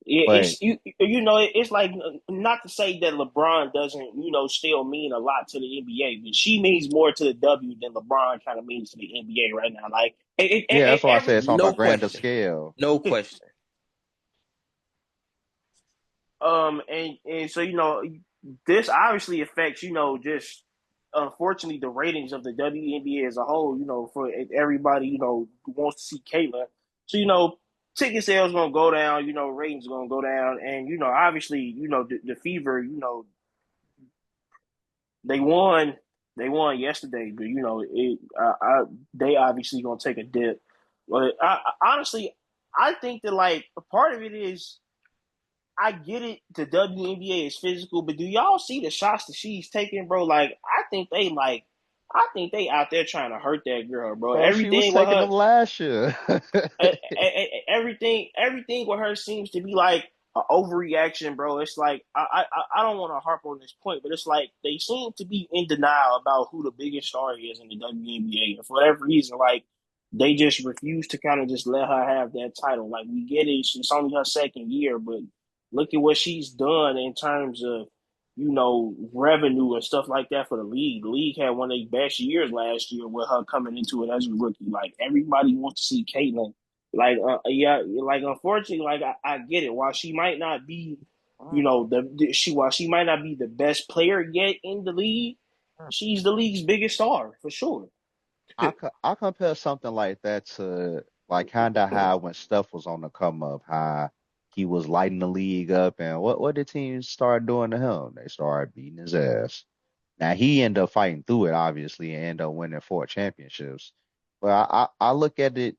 Yeah, But it's like not to say that LeBron doesn't still mean a lot to the NBA, but she means more to the W than LeBron kind of means to the NBA right now. Like yeah, that's why I said every it's on no a grander question. scale. No question. and so this obviously affects just unfortunately the ratings of the WNBA as a whole. For everybody who wants to see Caitlyn, so ticket sales gonna go down. Ratings gonna go down, and obviously the Fever. They won. They won yesterday, but they obviously gonna take a dip. But honestly, I think that like a part of it is I get it. The WNBA is physical, but do y'all see the shots that she's taking, bro? Like I think they out there trying to hurt that girl, bro. Bro, she was Everything with taking her, them last year. everything with her seems to be like an overreaction, bro. It's like I don't want to harp on this point, but it's like they seem to be in denial about who the biggest star is in the WNBA, and for whatever reason, like they just refuse to kind of just let her have that title. Like we get it, it's only her second year, but look at what she's done in terms of revenue and stuff like that for the league. The league had one of their best years last year with her coming into it as a rookie. Like everybody wants to see Caitlyn. Like yeah, like unfortunately, like I get it. While she might not be, while she might not be the best player yet in the league, she's the league's biggest star for sure. I compare something like that to like kind of how when Steph was on the come up, how he was lighting the league up, and what did teams start doing to him? They started beating his ass. Now he ended up fighting through it, obviously, and ended up winning 4 championships. But I look at it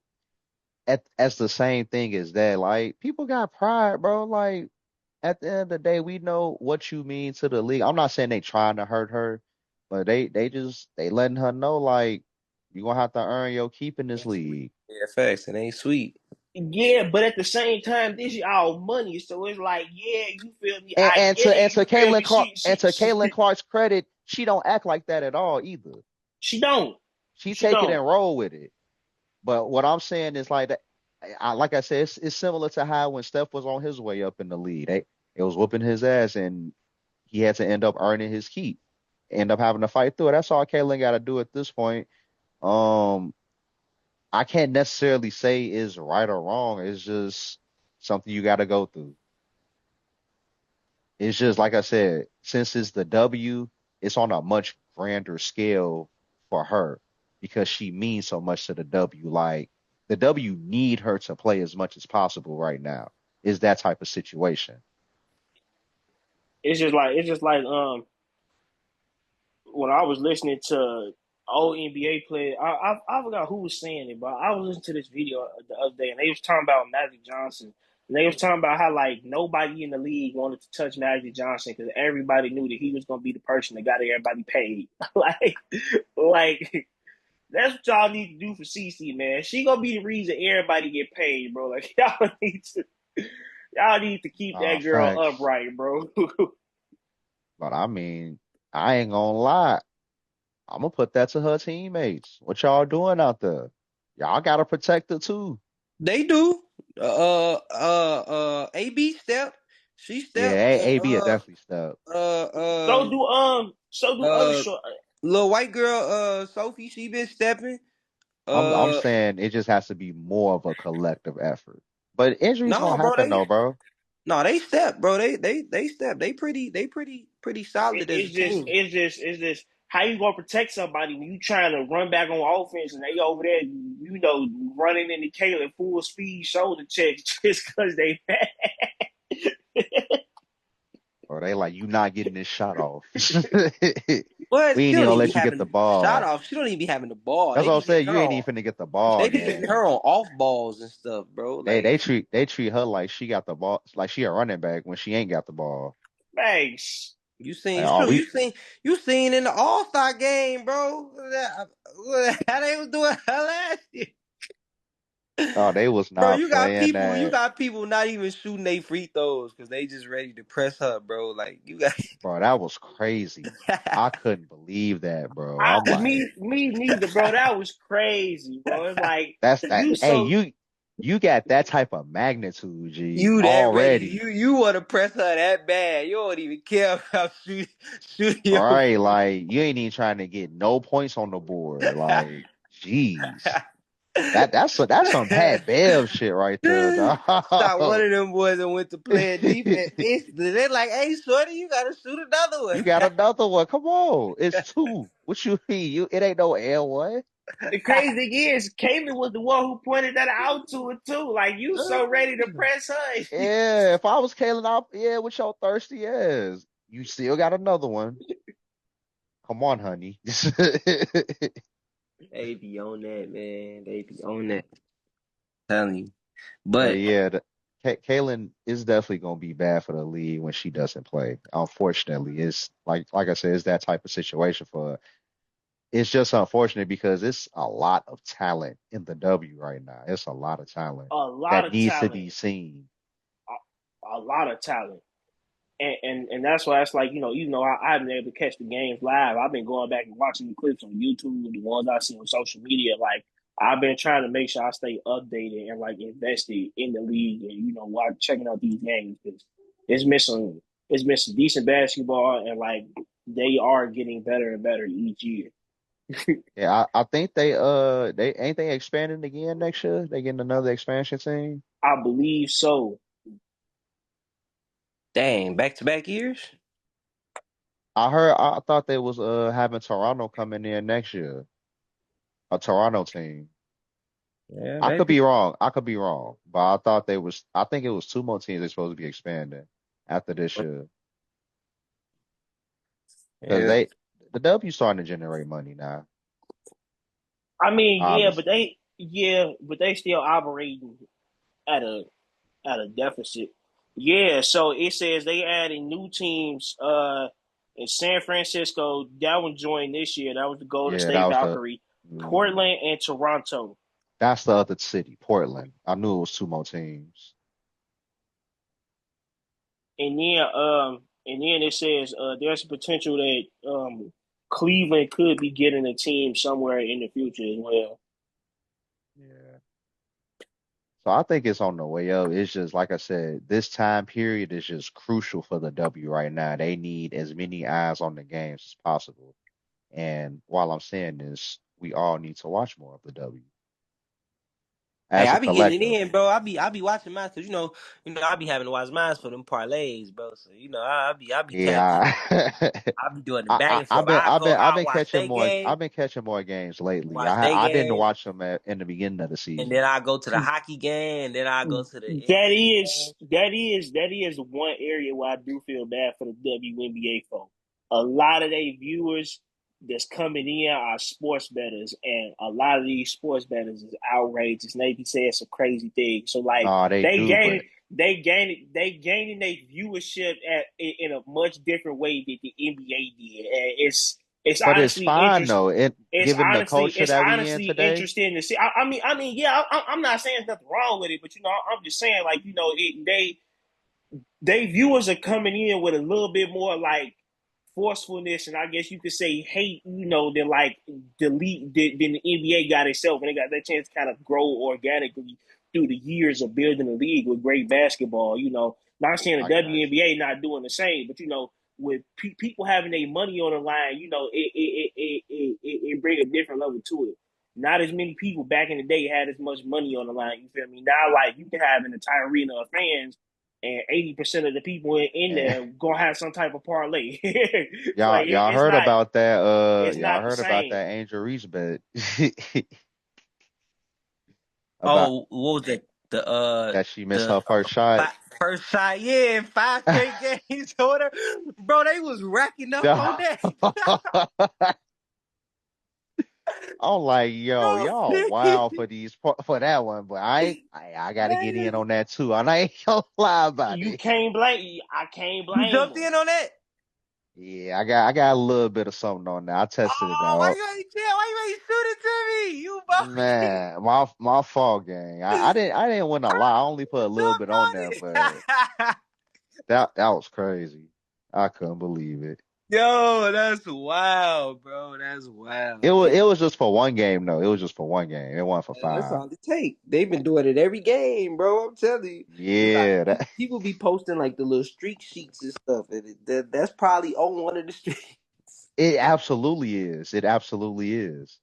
as the same thing as that. Like people got pride, bro. Like at the end of the day, we know what you mean to the league. I'm not saying they trying to hurt her, but they letting her know like you gonna have to earn your keep in this Ain't sweet. league. Yeah, facts. It ain't sweet. Yeah, but at the same time, this is our money, so it's like, yeah, you feel me? And, I and get to it. and You to feel Caitlin me? Clark and to Caitlin Clark's credit, she don't act like that at all either. She don't. She She take it don't. and roll with it. But what I'm saying is like that. Like I said, it's similar to how when Steph was on his way up in the league, it was whooping his ass, and he had to end up earning his keep, end up having to fight through it. That's all Caitlyn got to do at this point. Um, I can't necessarily say is right or wrong. It's just something you got to go through. It's just like I said, since it's the W, it's on a much grander scale for her because she means so much to the W. Like the W need her to play as much as possible right now. Is that type of situation? It's just like when I was listening to old NBA players, I forgot who was saying it, but I was listening to this video the other day, and they was talking about Magic Johnson. And they was talking about how like nobody in the league wanted to touch Magic Johnson because everybody knew that he was gonna be the person that got everybody paid. like that's what y'all need to do for CC, man. She gonna be the reason everybody get paid, bro. Like y'all need to keep that girl Facts. upright, bro. But I mean, I ain't gonna lie. I'm gonna put that to her teammates. What y'all doing out there? Y'all gotta protect her too. They do. AB step. She stepped. Yeah, AB a definitely step. So do other uh, short. little white girl, Sophie. She been stepping. I'm Uh, saying it just has to be more of a collective effort. But injuries gonna no, bro. happen though, bro. No, they step, bro. They step. They pretty solid as a team. It's just how you gonna protect somebody when you trying to run back on offense and they over there, running into Caleb full speed shoulder checks just because they mad. Or they like you not getting this shot off. But We she ain't even don't gonna even be let you get the having shot ball. off. She don't even be having the ball. That's They what I'm be getting saying. You her ain't on. even finna get the ball They be getting game. her on off balls and stuff, bro. They Like, treat her like she got the ball, like she a running back when she ain't got the ball. Thanks. you Like, seen, oh, shoot, we, you seen in the All Star game, bro. How they was doing her last year, oh, they was bro. not playing You that, got people not even shooting they free throws because they just ready to press her, bro. Like, you got. bro. That was crazy. I couldn't believe that, bro. I'm like, Me neither, bro. That was crazy, bro. It's like that's that. you Hey, so you got that type of magnitude, G, You that ready? already. You want to press her that bad? You don't even care about shooting All your right, free. like you ain't even trying to get no points on the board. Like, jeez. That's some Pat Bev shit right there, Stop one dog. of them boys and went to play defense. They're like, "Hey, shorty, you gotta shoot another You one." got another one. Come on. It's two. What you mean? It ain't no L1. the crazy thing is, Caitlyn was the one who pointed that out to her too. Like you so ready to press her. Yeah, if I was Kalen, yeah, with your thirsty ass. You still got another one. Come on, honey. They be on that, man. They be on that. Telling you, But but yeah, Kaylin is definitely gonna be bad for the league when she doesn't play. Unfortunately, it's like I said, it's that type of situation for her. It's just unfortunate because it's a lot of talent in the W right now. It's a lot of talent A lot that of needs to talent, be seen. a lot of talent. And that's why it's like, I haven't been able to catch the games live. I've been going back and watching the clips on YouTube, the ones I see on social media. Like I've been trying to make sure I stay updated and like invested in the league and while checking out these games because it's missing it's missing decent basketball and like they are getting better and better each year. Yeah, I think they ain't they expanding again next year. They getting another expansion team. I believe so. dang, back to back years. I thought they was having Toronto coming in next year, a Toronto team. Yeah, I could maybe. be wrong. I could be wrong, but I think it was two more teams they're supposed to be expanding after this year because Yeah, the W starting to generate money now, I mean, obviously. but they still operating at a deficit. Yeah, so it says they adding new teams in San Francisco. That one joined this year. That was the Golden Yeah, that State was the Valkyrie, mhm. Portland and Toronto. That's the other city, Portland. I knew it was two more teams. And then it says there's a potential that Cleveland could be getting a team somewhere in the future as well. Yeah. So I think it's on the way up. It's just like I said, this time period is just crucial for the W right now. They need as many eyes on the games as possible. And while I'm saying this, we all need to watch more of the W Hey, as a I be getting it collective. in, bro. I be watching mine because I be having to watch mine for them parlays, bro. So I be Yeah, I be doing the back and forth. I've I been watch catching they more. game, I've been catching more games lately. watch they I didn't game, watch them in the beginning of the and then season. I go to the hockey game, and then I go to the That NBA game. is that is one area where I do feel bad for the WNBA folk. A lot of their viewers that's coming in are sports bettors, and a lot of these sports bettors is outrageous. And they be saying some crazy things. So like No, they they do, gaining but they gaining their viewership in a much different way than the NBA did. And it's it's honestly fine interesting. though. Given the culture It's that we in honestly today. interesting to see. I mean, yeah, I'm not saying there's nothing wrong with it, but I'm just saying like they viewers are coming in with a little bit more like forcefulness and I guess you could say hate, than like the league, than the NBA got itself, and they got that chance to kind of grow organically through the years of building a league with great basketball. Not saying the I got you. WNBA not doing the same, but with people having their money on the line, it bring a different level to it. Not as many people back in the day had as much money on the line. You feel me? Now, like you can have an entire arena of fans and 80% of the people in And there gonna have some type of parlay. y'all Like y'all it's heard not about that it's y'all not the heard about same. that Angel Reese bet about Oh, what was it? that she missed The her first shot. first shot, yeah, 5 straight games or whatever. Bro, they was racking up on that. I'm like, yo, Bro, y'all wild for for that one, but I gotta get in on that too. And I ain't gonna lie about You it. can't blame. I can't you blame jumped them. in on that? Yeah, I got a little bit of something on there. I tested it Oh, why out. you ain't tell? Why you ain't shoot it to me? You bogus. Man, my fault, gang. I didn't win a lot. I only put a little bit Jumped on on there, but it. that was crazy. I couldn't believe it. Yo, that's wild, bro. That's It wild. was it was just for one game though. It was just for one game. It wasn't for That's five. all it take. They've been doing it every game, bro. I'm telling you. You got Yeah, that people be posting like the little streak sheets and stuff, and that's probably on one of the streets. it absolutely is. It absolutely is.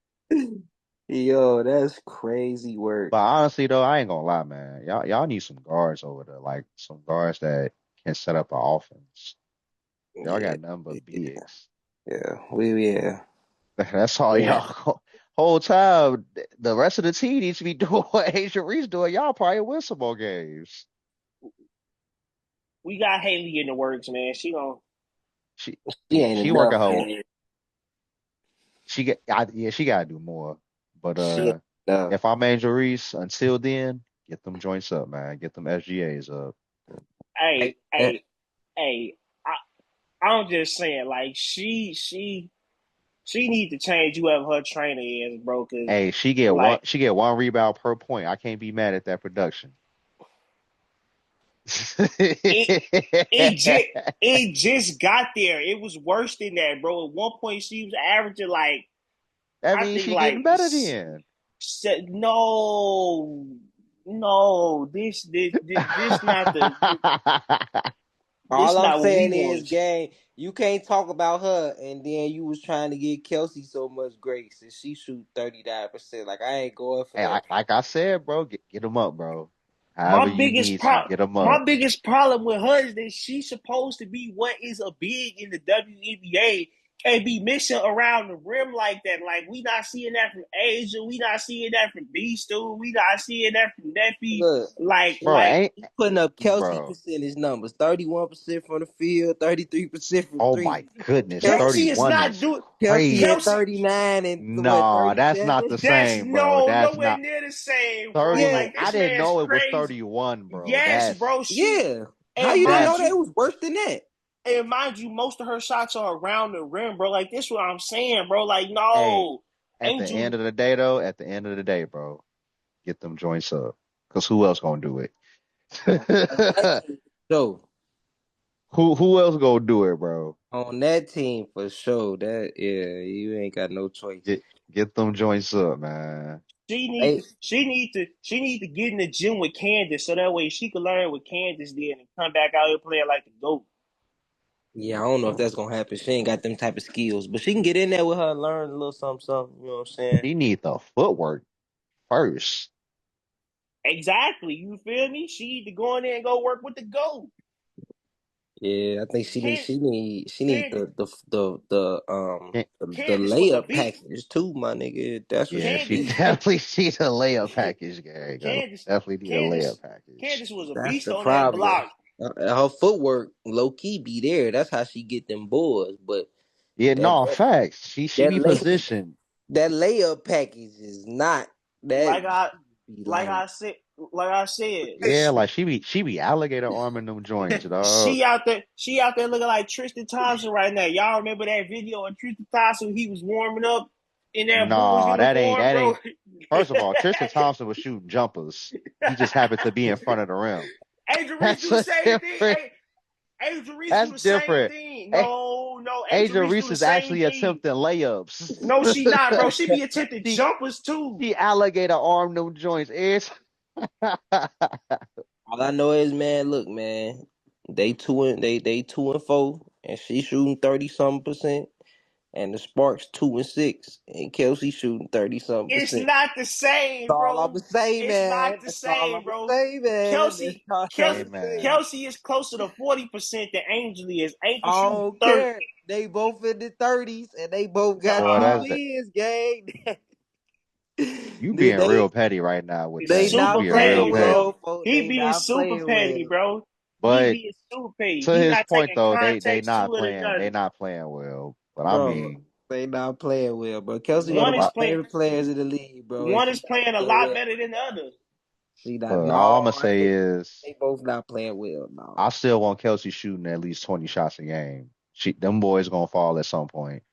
Yo, that's crazy work. But honestly though, I ain't gonna lie, man. Y'all need some guards over there, like some guards that can set up an offense. Y'all Yeah, got nothing but yeah, bigs. yeah. That's all Yeah. y'all whole time. The rest of the team needs to be doing what Asia Reese doing. Y'all probably win some more games. We got Haley in the works, man. She She yeah, ain't she working enough, her man. yeah, she gotta do more. But She ain't enough. if I'm Angel Reese, until then, get them joints up, man. Get them SGAs up. Hey, Hey, hey, hey. I, I'm just saying, like she need to change whoever her trainer is, bro. Cause Hey, like she get one rebound per point. I can't be mad at that production. it, it just it just got there. It was worse than that, bro. At one point, she was averaging like That I means think she getting better then. no, no. This not the all this I'm not what we saying is, want. gang, you can't talk about her and then you was trying to get Kelsey so much grace and she shoot 39%. Like I ain't going for Hey, that. like I said, bro, get them up, bro. However My you biggest need to, pro get them up. my biggest problem with her is that she's supposed to be what is a big in the WNBA and be missing around the rim like that. Like we not seeing that from Asia, we not seeing that from B Stu, we not seeing that from Neffy. Look, Like Bro, like ain't he putting up Kelsey bro. percentage numbers: 31% from the field, 33% from Oh three. my goodness, Kelsey, Kelsey is 31 not is doing Kelsey had crazy. Kelsey. 39 and what No, that's not 37. the That's same, bro. That's nowhere not near the same, bro. 30. Yeah, Like I this didn't man's know it was crazy. 31, bro. Yes, That's bro. yeah. How And you didn't mind know that's that it you, was worse than that? and mind you, most of her shots are around the rim, bro. Like this, what I'm saying, bro. Like hey, no, at the end Angel. of the day though, at the end of the day, bro, get them joints up. Cause who else gonna do it? On that team, so Who else gonna do it, bro? on that team for sure. That yeah, you ain't got no choice. Get get them joints up, man. Hey, She need to get in the gym with Candace so that way she can learn what Candace did and come back out here playing like the GOAT. yeah, I don't know if that's gonna happen. She ain't got them type of skills, but she can get in there with her and learn a little something, something. You know what I'm saying? She need the footwork first. Exactly. You feel me? She need to go in there and go work with the GOAT. Yeah, I think Can she need Candace the Candace was a layup beast. package too, my nigga. That's what Yeah, she she Candace need. definitely needs a layup package, Gary. Gotta Candace definitely need a Candace layup package. Candace was a That's beast the on that problem. block. Her footwork low key be there. That's how she get them boards. But Yeah, that no, facts. She that be lay positioned. that layup package is not that Like I be like like I said like I said, Yeah, like she be alligator arming them joints, dog. she out there looking like Tristan Thompson right now. Y'all remember that video of Tristan Thompson? He was warming up in that Bulls Nah, uniform, that bro. ain't. First of all, Tristan Thompson was shooting jumpers. He just happened to be in front of the rim. Angel Reese That's do the a same thing. different. Hey, Angel Reese do That's the same different. thing. A- No, Angel Angel Reese do Reese the is same actually thing. attempting layups. No, she not, bro. She be attempting she jumpers too. she alligator arm them joints. It's All I know is, man, look, man, they 2-4, and she shooting 30-something%, and the Sparks 2-6, and Kelsey shooting 30-something It's percent. not the That's same, all I'ma bro. say, It's not man. the That's all same, I'ma bro. say, man. That's Kelsey, all hey I'ma Kelsey, say. man. Kelsey is closer to 40% than Angel is. Angel I shooting don't 30. care. They both in the 30s, and they both got Boy, two Nah, that's that. wins, gang. You they, being they real petty right now with he's that. You not super being real petty, playing bro. petty. well, folks. He They being not super playing petty, well. bro. He But being super petty. to He his not point taking though, they context not to it or playing. They nothing. not playing well. But I Bro, mean, they not playing well, bro. Kelsey one look, of One my is playing. favorite players in the league, bro. And One she is not playing a playing lot well. better than the other. She not. all I'm gonna No, say is they both not playing well. I No, still want Kelsey shooting at least 20 shots a game. Them boys gonna fall at some point.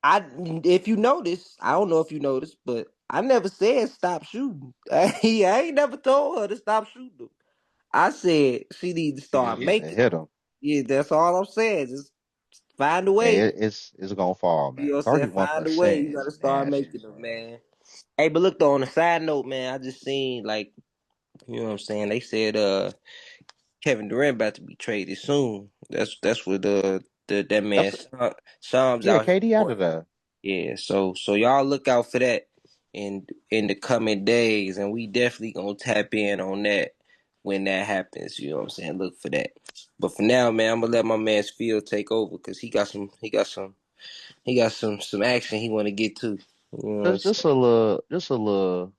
I. If you notice, I don't know if you noticed, but I never said stop shooting. I ain't never told her to stop shooting. I said she need to She just start get to making hit them. them. Yeah, that's all I'm saying. Just find a Hey, way. it's gonna fall, You man. know what I'm saying? Find a way. 31% You gotta is start nasty, making them, bro. man. Hey, but look though, on a side note, man, I just seen like, you know what I'm saying? They said Kevin Durant about to be traded soon. That's what that man That's Shams yeah, out here KD out of reporting. there. Yeah, so y'all look out for that in the coming days, and we definitely gonna tap in on that when that happens. You know what I'm saying? Look for that. But for now, man, I'm gonna let my man Field take over because he got some action he want to get to. You know what I'm saying? Just a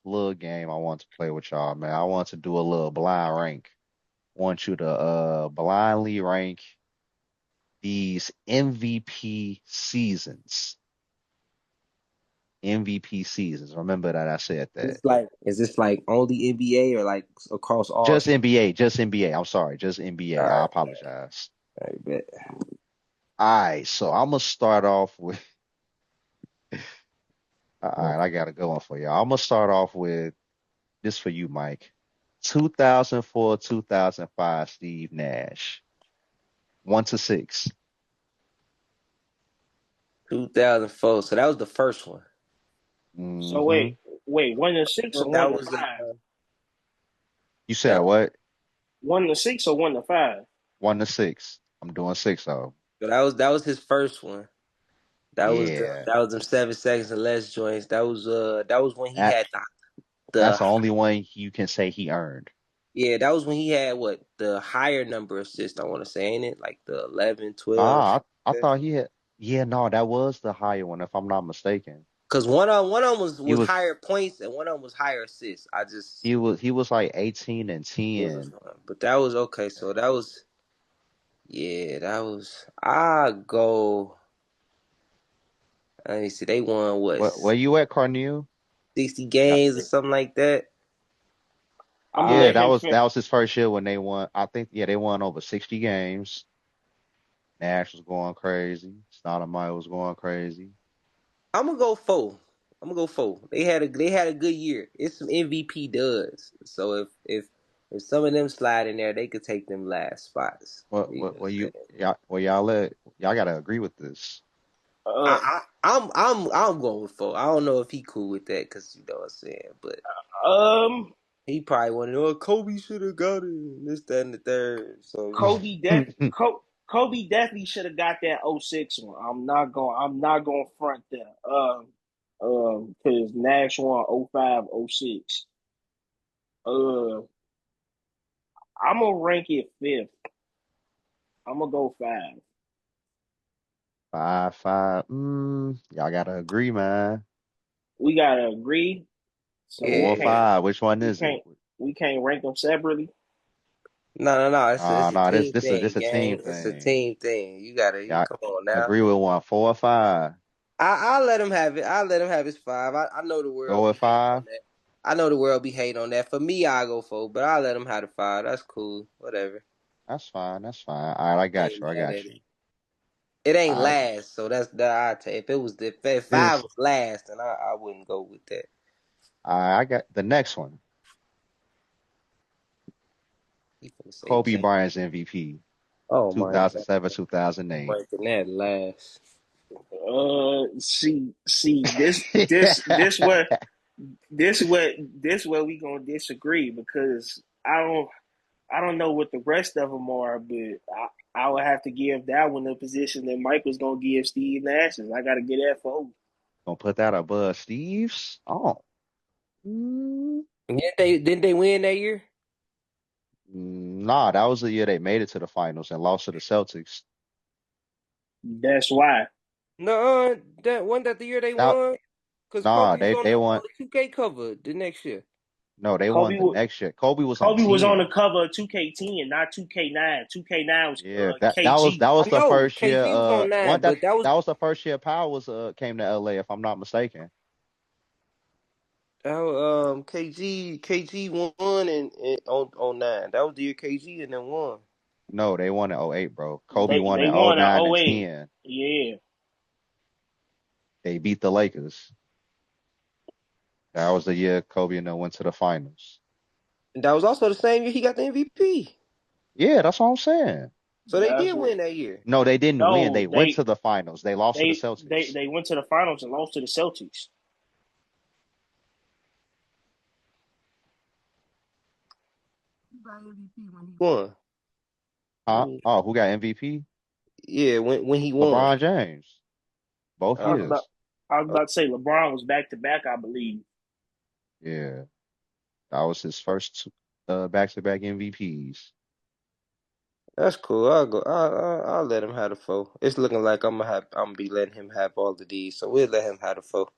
little game I want to play with y'all, man. I want to do a little blind rank. Want you to blindly rank these MVP seasons. MVP seasons. Remember that I said that. Is this like only NBA or like across all Just sports? NBA, just NBA. I'm sorry, just NBA. All I right, apologize. all right, bet. All right, so I'm gonna start off with. All right, I got a good one for you. I'm gonna start off with this for you, Mike. 2004, 2005, Steve Nash. 1 to 6. 2004. So that was the first one. So Mm-hmm. wait, 1 to 6 or That one to was five? You said that. what? 1 to 6 or 1 to 5? 1 to 6. I'm doing six though. So that was his first one. Yeah. That was them 7 seconds and less joints. That was when he That had the that's the only one you can say he earned. yeah, that was when he had what the higher number of assists, I want to say, ain't it? Like the 11, 12. I thought he had. Yeah, no, that was the higher one, if I'm not mistaken. Because one on was He was was higher points and one on was higher assists. I just he was like 18 and was 10. but that was okay. So that was yeah, that was I go. Let me see. They won what Where you at, Carneal? 60 I games or think something like that. I'm gonna Yeah, let Uh, him that finish. was his first year when they won. I think yeah, they won over 60 games. Nash was going crazy. Stoudemire was going crazy. I'm gonna go four. I'm gonna go four. They had a good year. It's some MVP duds. So if some of them slide in there, they could take them last spots. You know what I'm saying? Y'all gotta agree with this. Uh, I'm going with four. I don't know if he cool with that because you know what I'm saying, but um, he probably wanted to know Kobe should have got it. And this, that, and the third. So you know. Kobe definitely should have got that '06 one. I'm not going to front that. Because Nash won '05, '06. Uh, I'm gonna rank it fifth. I'm gonna go five. 5-5. Y'all gotta agree, man. We gotta agree. So we Four or Yeah. can't five. Which one we is it? can't we can't rank them separately. No. It's a No, team thing, this a team gang. It's a thing. team thing. You Y'all come on now. agree with one. 4 or 5. I'll let him have it. I'll let him have his five. I know the Go world with be hating on 5. that. I know the world be hating on that. For me, I go four, but I'll let him have the five. That's cool. Whatever. That's fine. That's fine. All right, I I got ain't you. I mad got at it. you. It ain't All right. last, so that's that. I tell you, if five This. was last, then I wouldn't go with that. All right, I got the next one. He finna say Kobe champ. Bryant's MVP. Oh my God, 2007, I'm 2008. ranking that last. See, this where we gonna disagree because I don't know what the rest of them are, but I would have to give that one the position that Mike was gonna give Steve Nash's. I gotta get that for. Gonna put that above Steve's? Oh. Mm, Didn't they win that year? nah, that was the year they made it to the finals and lost to the Celtics. That's why. No, that wasn't that the year they That won. Cause nah, Kobe was they on won. the 2K cover the next year. No, they won Kobe the wa- next year. Kobe was on Kobe was on the 10. cover of 2K10, not 2K9. 2K9 was Yeah, that KG. was I the know first year. KG was on One nine, that but that was that was the first year Powell was came to LA, if I'm not mistaken. KG won and on nine. That was the year KG and then won. No, they won in '08, bro. Kobe They won they in won in '09 and '08. 10. Yeah. They beat the Lakers. That was the year Kobe and them went to the finals. And that was also the same year he got the MVP. Yeah, that's what I'm saying. So they That's did what win that year. No, they didn't win. no, They went to the finals. They lost to the Celtics. they went to the finals and lost to the Celtics. He got MVP when he won. Huh? Oh, who got MVP? Yeah, when he won. LeBron James. Both I was Uh, about years. I was uh, about to say LeBron was back to back, I believe. Yeah, that was his first back-to-back MVPs. that's cool. I'll let him have the four. It's looking like I'm gonna be letting him have all of these, so we'll let him have the four.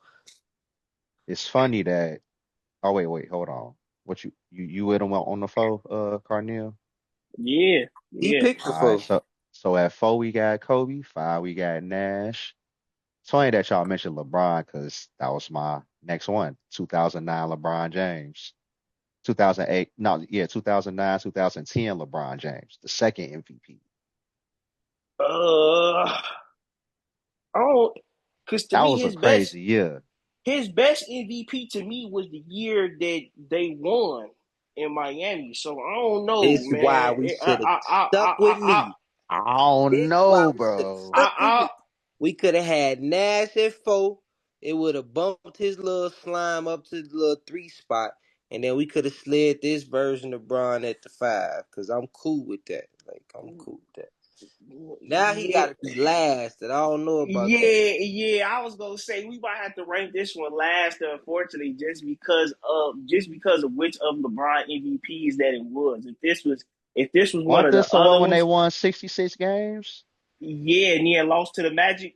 It's funny that. Oh wait, hold on. What you with him on the phone, Carnell? Yeah, He yeah. picked the All right, four. so at 4 we got Kobe, 5 we got Nash. It's funny that y'all mentioned LeBron because that was my next one. 2009 LeBron James. 2008, no, yeah, 2009, 2010 LeBron James, the second MVP. I don't, because to That me was a crazy year. his best MVP to me was the year that they won in Miami. So I don't know, It's why man. we should have stuck with me. I don't This why know, we should have bro. stuck with I, me. We could have had Nash at four. It would have bumped his little slime up to the little three spot, and then we could have slid this version of Braun at the five. Cause I'm cool with that. Like I'm cool with that. Now he yeah, got to be last, and I don't know about that. yeah. I was gonna say we might have to rank this one last, unfortunately, just because of which of LeBron MVPs that it was. If this was one Wasn't of the this the one other when they ones, won 66 games? yeah, and he had lost to the Magic.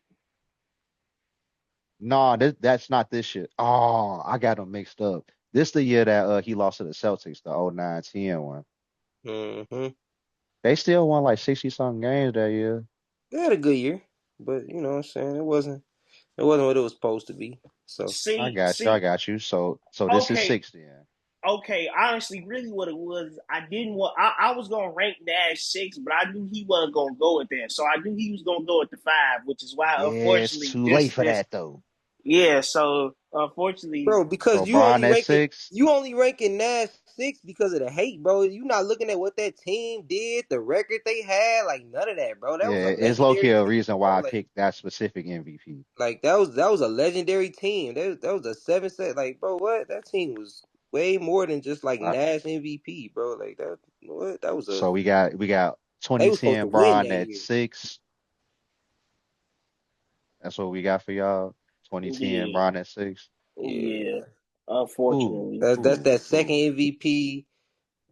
No, that's not this shit. Oh, I got them mixed up. This the year that he lost to the Celtics, the 09-10 one. Mm-hmm. They still won like 60 something games that year. They had a good year, but you know what I'm saying. It wasn't what it was supposed to be. So See, I see, got you. So this is okay, 6 then. okay. Honestly, really, what it was, I didn't want. I was gonna rank Nash six, but I knew he wasn't gonna go at that, so I knew he was gonna go at the five, which is why, Yeah, it's unfortunately, too late this for this that though. yeah. So unfortunately, bro, because So Bron at 6. you only ranking Nash six because of the hate, bro. You not looking at what that team did, the record they had, like none of that, bro. That was Yeah, a it's low key legendary a team, reason bro. why I picked that specific MVP. Like that was a legendary team. That was a seven set. Like, bro, what that team was way more than just like Uh, Nash MVP, bro. Like that, what that was a so we got they was supposed to 2010 win Bron that at year. 6. That's what we got for y'all. 2010 yeah, Bron at 6. Yeah, yeah. Cool, Unfortunately, that's cool, that second cool. MVP.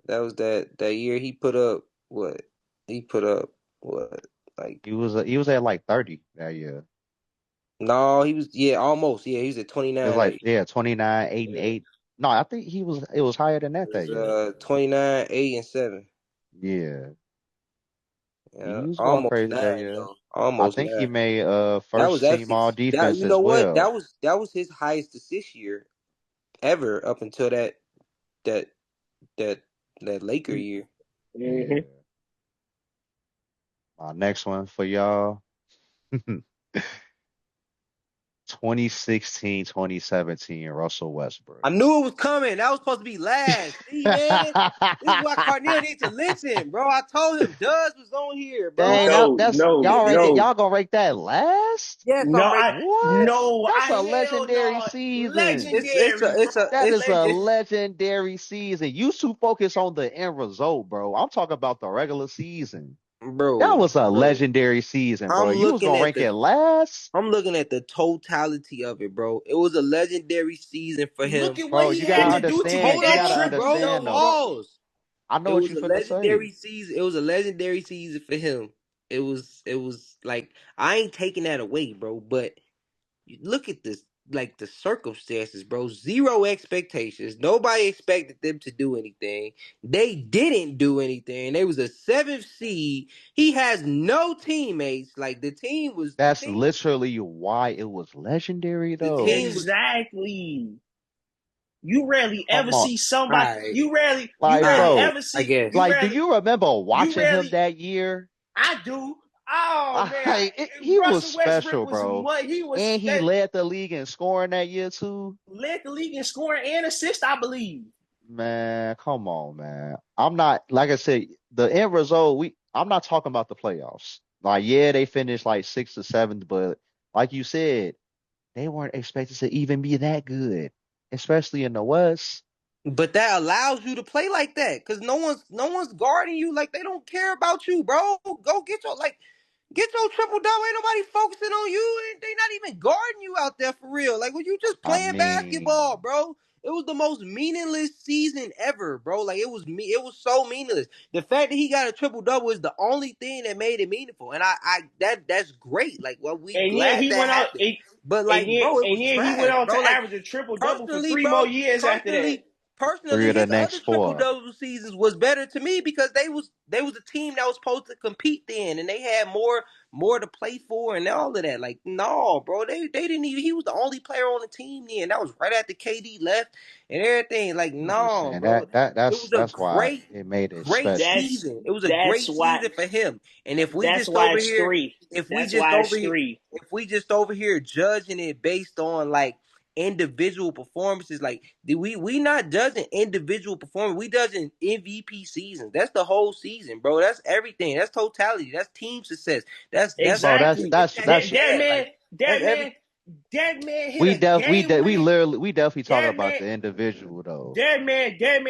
That was that year he put up what he put up what like He was at like 30 that year. no he was almost he was at It was 29 that like year. 29, 8 and Yeah. 8. No, I think it was higher than It that was year. 29 8 and 7. Yeah. He Yeah, was going almost crazy that 9 year. though. I Almost think he 9. made That was first team actually all that defense you know as what? well. That was his highest assist year ever up until that that that Laker year. mm-hmm. Yeah. My next one for y'all. 2016, 2017, Russell Westbrook. I knew it was coming. That was supposed to be last. See, man, this is why Carneal needs to listen, bro. I told him Duz was on here, bro. Dang, No, that's no, y'all rank it. no, Y'all gonna rank that last? Yes, no, I'm right. What? no, That's a hell legendary no, season. legendary, bro, That is a legend. legendary season. You too focus on the end result, bro. I'm talking about the regular season. That bro, was a bro. legendary season, bro. I'm You was looking gonna at rank the it last? I'm looking at the totality of it, bro. It was a legendary season for Look him. at what Bro, he you had gotta to do to understand. get Hold You that gotta on, triple bro. understand though. double. Pause. I know It what was you a finna say. legendary season. It was a legendary season for him. It was like I ain't taking that away, bro. But you look at this, like the circumstances, bro. Zero expectations. Nobody expected them to do anything. They didn't do anything. They was a seventh seed. He has no teammates. Like That's literally why it was legendary the though. team was. Exactly. You rarely ever Come on. see somebody. Alright, You Like, rarely alright, bro, ever I see. guess. like, do you remember You watching him rarely. that year? I do. Oh man, He was Russell Westbrook special, was bro. what he was. And he That led the league in scoring that year too. led the league in scoring and assist, I believe. Man, come on, man. I'm not like I said, the end result, I'm not talking about the playoffs. Like, yeah, they finished like sixth or seventh, but like you said, they weren't expected to even be that good, especially in the West. But that allows you to play like that, cause no one's guarding you. Like they don't care about you, bro. Go get your triple double. Ain't nobody focusing on you, and they not even guarding you out there for real. Like when you just I playing basketball, mean, bro. It was the most meaningless season ever, bro. Like it was so meaningless. The fact that he got a triple double is the only thing that made it meaningful, and that's great. Like, well, we And then glad he that went out. happened. But And like, then bro, it and was then he went trash, on bro. to Like average a triple double for personally, 3 more bro, years after that. three personally, of the his next other triple four. double seasons was better to me because they was a team that was supposed to compete then, and they had more to play for and all of that. Like, no, bro, they didn't even. He was the only player on the team then. That was right after KD left and everything. Like, I'm just no, saying bro, it was a that's why great, it made it great special. That's season. It was a that's great why season for him. And if we that's just why over it's here, three. if we That's just why it's over here, three. if we just over here judging it based on like individual performances. Like we not judging individual performance. We judging MVP seasons. That's the whole season, bro. That's everything. That's totality. That's team success. That's Bro, Exactly. impact he That had. man, Like that that's every man, that man hit a game we winning. literally we definitely talking That about man, the individual though.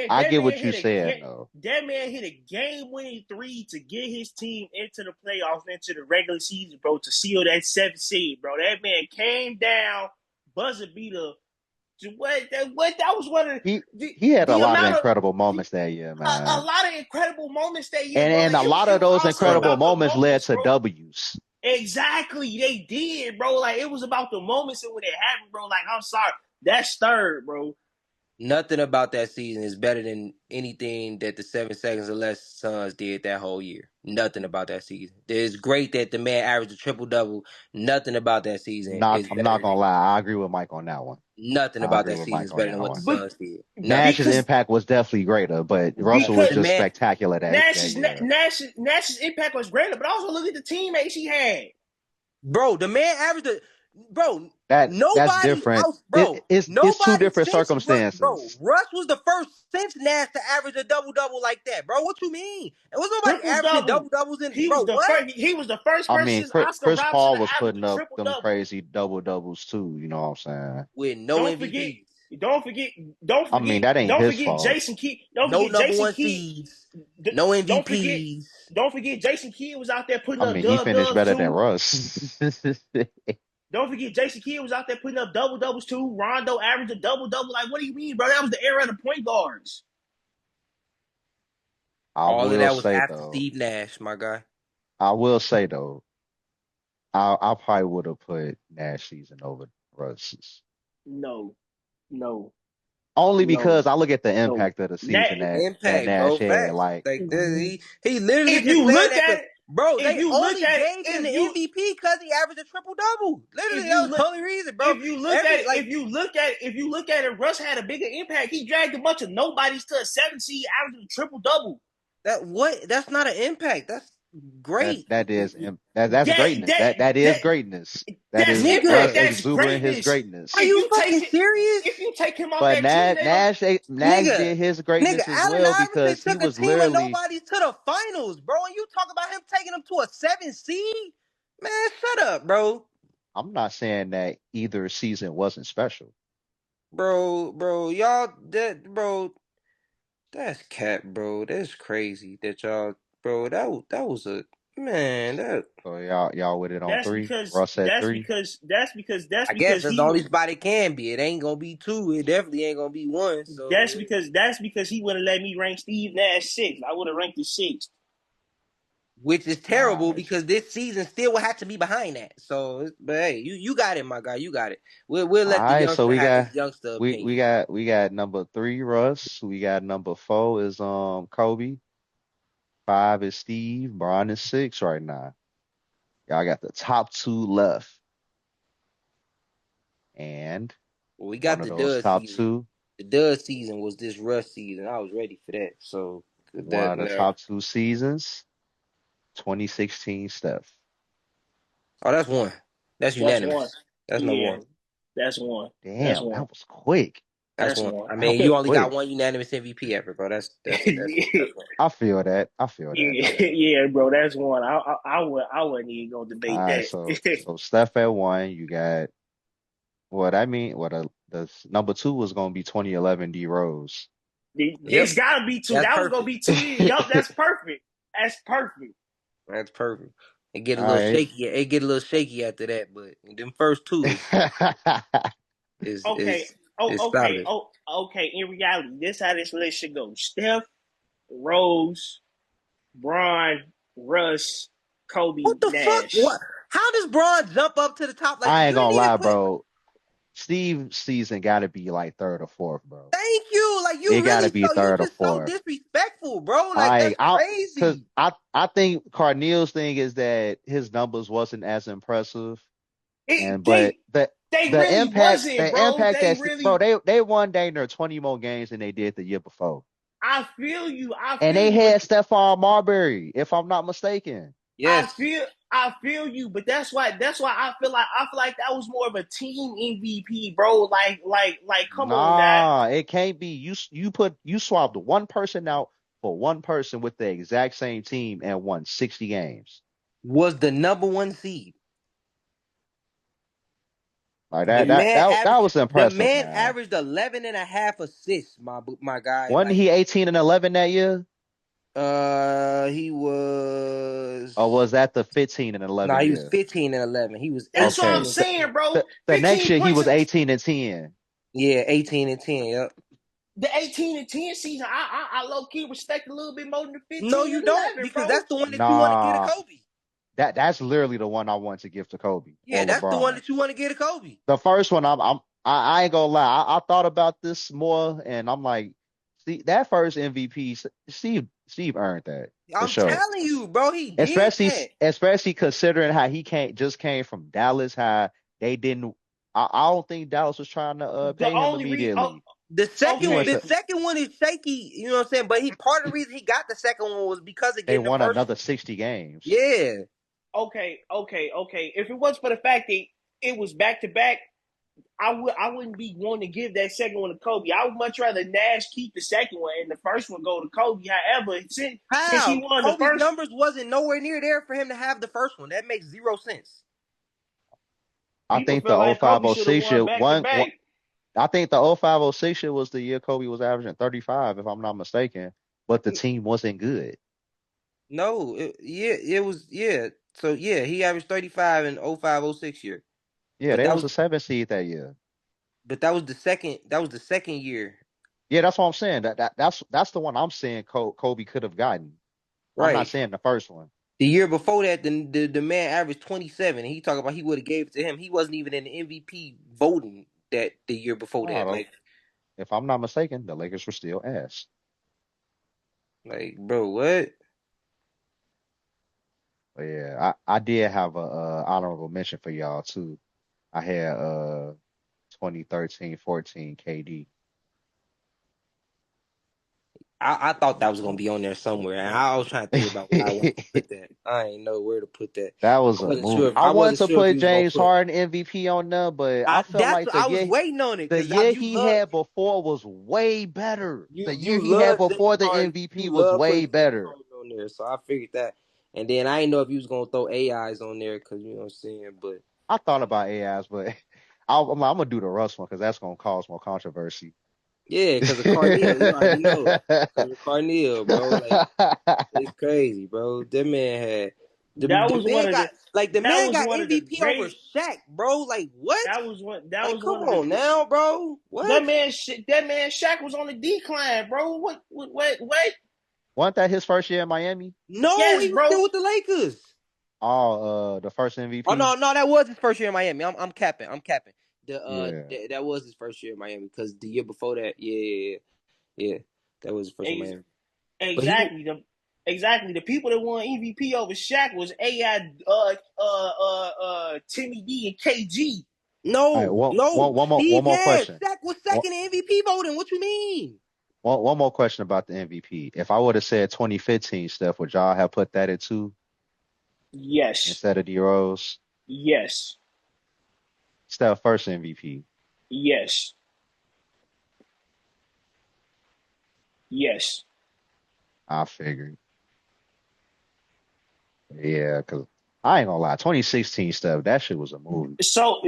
I that get man what you hit a saying though. that man hit a game winning three to get his team into the playoffs, into the regular season, bro, to seal that seventh seed, bro. That man came down, buzzer beater. What that was one of He had a the lot of amount of incredible moments that year, a man. lot of incredible moments that year, bro. And Like a lot it of was those also incredible about the moments led moments, to bro. W's. Exactly, they did, bro. Like it was about the moments and when it happened, bro. Like I'm sorry, that's third, bro. nothing about that season is better than anything that the 7 seconds or less Suns did that whole year. Nothing about that season. It's great that the man averaged a triple double. Nothing about that season Not is I'm better not than gonna lie, I agree with Mike on that one. nothing I about agree that with season Mike is on better than that what the one. But Suns did. Nothing. Nash's because impact was definitely greater, but Russell was because The just man, spectacular that year. Nash's impact was greater, but also look at the teammates he had. bro, the man averaged a bro. That's different. It's two Nobody different since Russ, bro. circumstances. Russ was the first since Nash to average a double double like that, bro. What you mean? And was nobody Triple averaging double. double doubles in, He was bro? the What? first. He was the first I person mean, since Oscar Chris Robertson Paul to was average putting a up triple them double. crazy double doubles too. You know what I'm saying? With no Don't forget. MVPs, Don't forget. Don't I mean, forget. that ain't Don't his forget fault. Jason Kidd. Don't no forget number Jason one Kidd. seeds, no Don't forget. MVPs. Don't forget Jason Kidd was out there putting I up mean, he finished dubs better than too. Russ. Don't forget Jason Kidd was out there putting up double doubles too. Rondo averaged a double double. Like, what do you mean, bro? That was the era of the point guards. I All of will that was say after though, Steve Nash, my guy. I will say though, I probably would have put Nash season over Russ's. No, no, Only no, because I look at the no. impact of the Nat, season that Impact, bro. Nash had. Facts. Like, Like he literally if just you saying look that at because, it, bro, if they you look only at it, gave him the MVP because he averaged a triple double. if Literally, that you was look the only reason, bro. if you look at Every it, like, if you look at it, Russ had a bigger impact. He dragged a bunch of nobodies to a 7 seed, averaging a triple double. that what? That's not an impact. That Great, that is that's That greatness. that That is that greatness. That that's is impact. us nigga. That's exuberant his greatness. Are greatness. If you you take fucking him, serious, if you take him off But that team, they don't. Nash nigga? did his Nigga, greatness as Allen well Iverson because he took a was team of literally. nobodies to the finals, bro. And you talk about him taking them to a 7 seed? Man, shut up, bro. I'm not saying that either season wasn't special. Bro, y'all bro, that's cap, bro. That's crazy that y'all, bro. That was a man. That So y'all with it on That's three. because Russ at three. that's I guess because that's the he only would spot it can be. It ain't gonna be two. It definitely ain't gonna be one. So, that's because he wouldn't let me rank Steve Nash sixth. I would have ranked him sixth. which is All terrible right. because this season still will have to be behind that. So, but hey, you got it, my guy. You got it. We'll All let the right. So youngster we have his got youngster we we opinion. got we got number three Russ. We got number four is Kobe. Five is Steve. Brian is six right now. Y'all got the top two left, and Well, we one got of the those dud top season. two, The dud season was this rush season. I was ready for that. So one that of the no. top two seasons, 2016 Steph. Oh, that's one. That's That's one. unanimous. That's number Yeah, one. that's one. That's Damn, one. that was quick. That's That's one. one. I That mean, was you only got quick. one unanimous MVP ever, bro. yeah, That's one. I feel that. I feel that. yeah, bro. That's one. I wouldn't even gonna All debate right, that. so Steph at one. You got what I mean. The number two was gonna be 2011 D Rose. Yep. It's gotta be two. That's That was gonna perfect. be 2 years. Yup, that's perfect. That's perfect. That's perfect. It get a All little right. shaky. It get a little shaky after that, but them first two is Okay. is Oh, is okay. solid. Oh, okay. In reality, this how this list should go: Steph, Rose, Bron, Russ, Kobe, What the fuck? Nash. What? How does Braun jump up to the top? Like I ain't you gonna didn't even lie, put. bro. Steve's season got to be like third or fourth, bro. Thank you. Like It you got to really be so you third or just so fourth. disrespectful, bro. Like that's Cause crazy. I think Cardinals thing is that his numbers wasn't as impressive, It and but they really wasn't, the bro. impact They that bro really. they won dang near 20 more games than they did the year before, I feel you. I and feel they you. But had Stephon Marbury, if I'm not mistaken. I Yes. feel I feel you, but that's why I feel like that was more of a team MVP, bro. Like come on now. Nah, it can't be. You swapped one person out for one person with the exact same team and won 60 games. Was the number one seed. Like The man that averaged was the impressive, man man. averaged 11 and a half assists, my guy. Wasn't Like he 18 and 11 that year? he Or was was that the 15 and 11 he was year? 15 and 11. He was That's what I'm 18 Okay. and saying, bro. The next 15 year he points. was 18 and 10. yeah, 18 and 10. Yep. The 18 and 10 season, I low key respect a little bit more than the No, 15 you and don't, 11, because bro. that's the one that you want to get a Nah, Kobe. that's literally the one I want to give to Kobe Yeah, or that's the one LeBron. that you want to get a Kobe. The first one I ain't gonna lie. I thought about this more and I'm like, see that first MVP, Steve earned that for I'm sure. telling you, bro, he did Especially that. especially considering how he came from Dallas, how they didn't. I don't think Dallas was trying to The pay him only reason, immediately. He went okay, The to second one is shaky, you know what I'm saying? But he part of the reason he got the second one was because of they getting the won first another one. 60 games. Yeah. okay. If it wasn't for the fact that it was back to back, I wouldn't be wanting to give that second one to Kobe. I would much rather Nash keep the second one and the first one go to Kobe. However, since he How? won the Kobe's first, numbers wasn't nowhere near there for him to have the first one. That makes zero sense. I people think feel the like Kobe should have 0506 won year back to one. back. I think the 0506 year was the year Kobe was averaging 35, if I'm not mistaken. But the team wasn't good. No, yeah, it was yeah. So yeah, he averaged 35 in 0506 year. Yeah, But they that was was a seven seed that year. that was the second year. Yeah, that's what I'm saying. That's the one I'm saying Kobe could have gotten. I'm not Right. saying the first one. The year before that, the man averaged 27, and he talking about he would have gave it to him. He wasn't even in the MVP voting that the year before No, that. if I'm not mistaken, the Lakers were still ass. Bro, what? But yeah, I did have a honorable mention for y'all too. I had 2013-14 KD. I thought that was gonna be on there somewhere, and I was trying to think about where I wanted to put that. I ain't know where to put that. That was I a wasn't movie. sure. I I wanted wasn't to sure if put you was gonna James put. Harden MVP on there, but I felt That's like what I was waiting on it the because year you he love had before was way better. The year you he had love James before the Harden. MVP You was love way putting James better. Harden on there, so I figured that. And then I didn't know if you was gonna throw AIs on there because you know what I'm saying, but I thought about AIs, but I'm gonna do the Russ one because that's gonna cause more controversy. yeah, because of Carneal, you already know. Because of Carneal, bro. Like it's crazy, bro. That man had That the was one man of got the like the that man was got one of the MVP over great Shaq, bro. Like what? that Like was come one of the on now, bro. What? that man Shaq was on the decline, bro. What? Wasn't that his first year in Miami? No, Yes, he was still bro. with the Lakers. Oh, the first Oh MVP. no, no, that was his first year in Miami. I'm capping. I'm capping. Yeah. That was his first year in Miami because the year before that, yeah, that was his first year in Ex- Miami. But he exactly. The people that won MVP over Shaq was AI, Timmy D and KG. All right, no, no. Steve one more Nash. question. Shaq was One, second in MVP voting. What you mean? one more question about the MVP. If I would have said 2015 stuff, would y'all have put that at two Yes, instead of D Rose? yes, Steph first MVP. yes, yes. I figured. Yeah, because I ain't gonna lie, 2016 stuff, that shit was a movie. So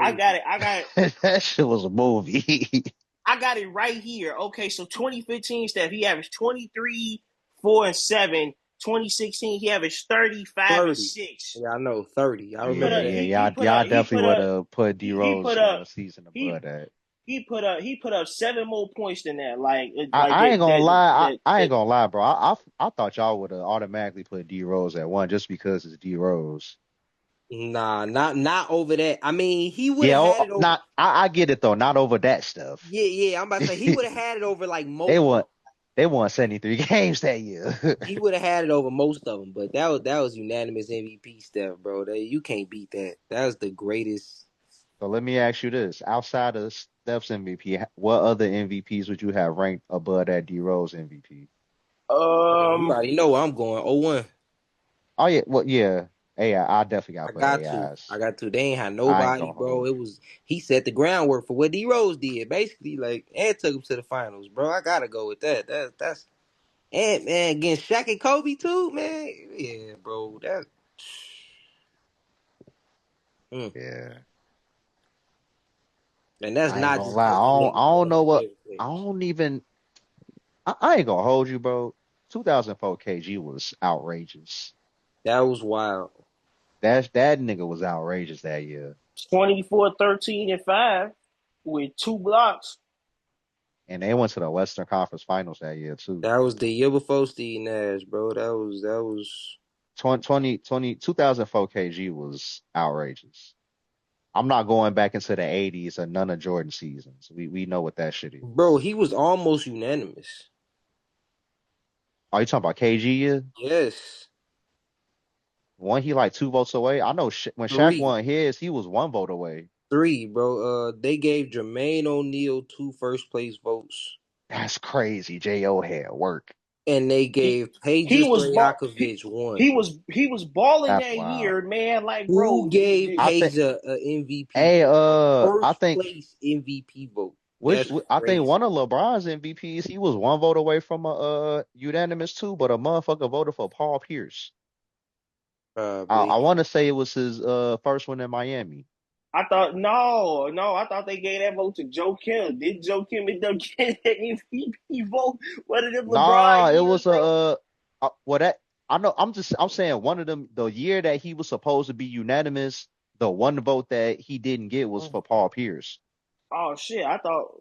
I got Crazy. it. That shit was a movie. I got it right here. Okay, so 2015 Steph, he averaged 23, 4 and 7. 2016, he averaged 35 and 30. 6. Yeah, I know. 30. I He put Yeah, remember up yeah, that. y'all he definitely put would up have put D he Rose put up season he above that. he put up 7 more points than that. Like I ain't gonna lie, I ain't that gonna lie, bro. I thought y'all would have automatically put D Rose at one just because it's D Rose. Nah, not over that. I mean, he would have Yeah, had it over. not I get it though, not over that stuff. Yeah, yeah. I'm about to say he would have had it over like They most of won them. they won 73 games that year. He would have had it over most of them, but that was unanimous MVP stuff, bro. You can't beat that. That was the greatest. So let me ask you this: outside of Steph's MVP, what other MVPs would you have ranked above that D Rose MVP? You um already know where I'm going. 0-1. Oh yeah, well yeah, AI. I definitely got I to put got to. I AIs. got to. They ain't had I ain't nobody, gonna bro. hold It you. was he set the groundwork for what D Rose did, basically, like, and took him to the finals, bro. I gotta go with that. That's and man against Shaq and Kobe too, man. Yeah, bro. Mm. Yeah, And that's I ain't not gonna just lie. because them niggas I don't one of know my what. favorite I players. don't even. I ain't gonna hold you, bro. 2004 KG was outrageous. That was wild. That nigga was outrageous that year, 24, 13 and 5 with 2 blocks. and they went to the Western Conference Finals that year too. That was the year before Steve Nash, bro. That was 2004 KG was outrageous. I'm not going back into the 80s or none of Jordan seasons. We know what that shit bro. is. He was almost unanimous. Are you talking about KG year? Yes, One he like 2 votes away. I know when Shaq three, won his, he was 1 vote away. three, bro. They gave Jermaine O'Neal two first place votes, That's crazy. J.O. had work. and they He gave Peja he was ball Stojakovic one. he was balling That's that wild. year, man. Like, Who bro, gave I think Peja a MVP hey vote? I First think place MVP vote. which That's I think crazy. one of LeBron's MVPs, he was 1 vote away from a unanimous too, but a motherfucker voted for Paul Pierce. I Probably. want to say it was his first one in Miami. I thought no, I thought they gave that vote to Joe Kim. Did Joe Kim end up getting that MVP vote? One of them Nah, LeBron it years, was bro. well that I know I'm saying one of them the year that he was supposed to be unanimous, the one vote that he didn't get was for Paul Pierce. Oh shit, I thought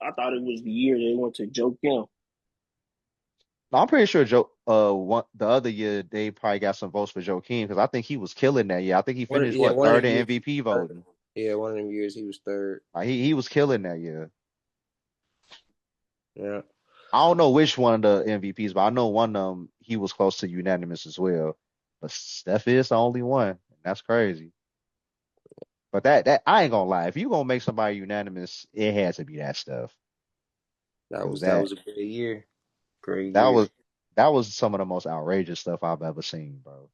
it was the year they went to Joe Kim. No, I'm pretty sure Joe one the other year they probably got some votes for Joakim because I think he was killing that year. I think he finished what One of third them in years he MVP was third. voting. Yeah, one of them years he was third. Like, he was killing that year. Yeah. I don't know which one of the MVPs, but I know one of them he was close to unanimous as well. But Steph is the only one. That's crazy. But that I ain't gonna lie. If you gonna make somebody unanimous, it has to be that stuff. That Because was that that was a great year. Great That year. was that was some of the most outrageous stuff I've ever seen, bro.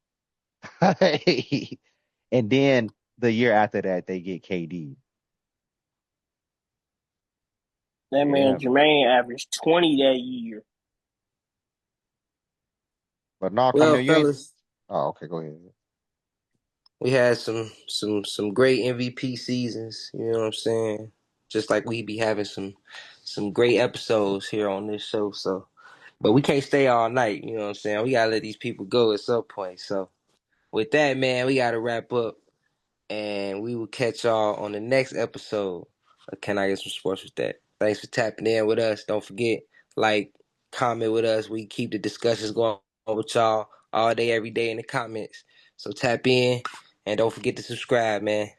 And then the year after that, they get KD. That man Yeah, man. Jermaine averaged 20 that year. But no, Well, Camille, you ain't. fellas, Oh, okay, go ahead. we had some great MVP seasons. You know what I'm saying? Just like we be having some great episodes here on this show. So, but we can't stay all night. You know what I'm saying? We gotta let these people go at some point. So, with that, man, we gotta wrap up, and we will catch y'all on the next episode of Can I Get Some Sports With That? Thanks for tapping in with us. Don't forget, like, comment with us. We keep the discussions going on with y'all all day, every day in the comments. So tap in and don't forget to subscribe, man.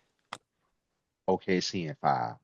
OKC in 5.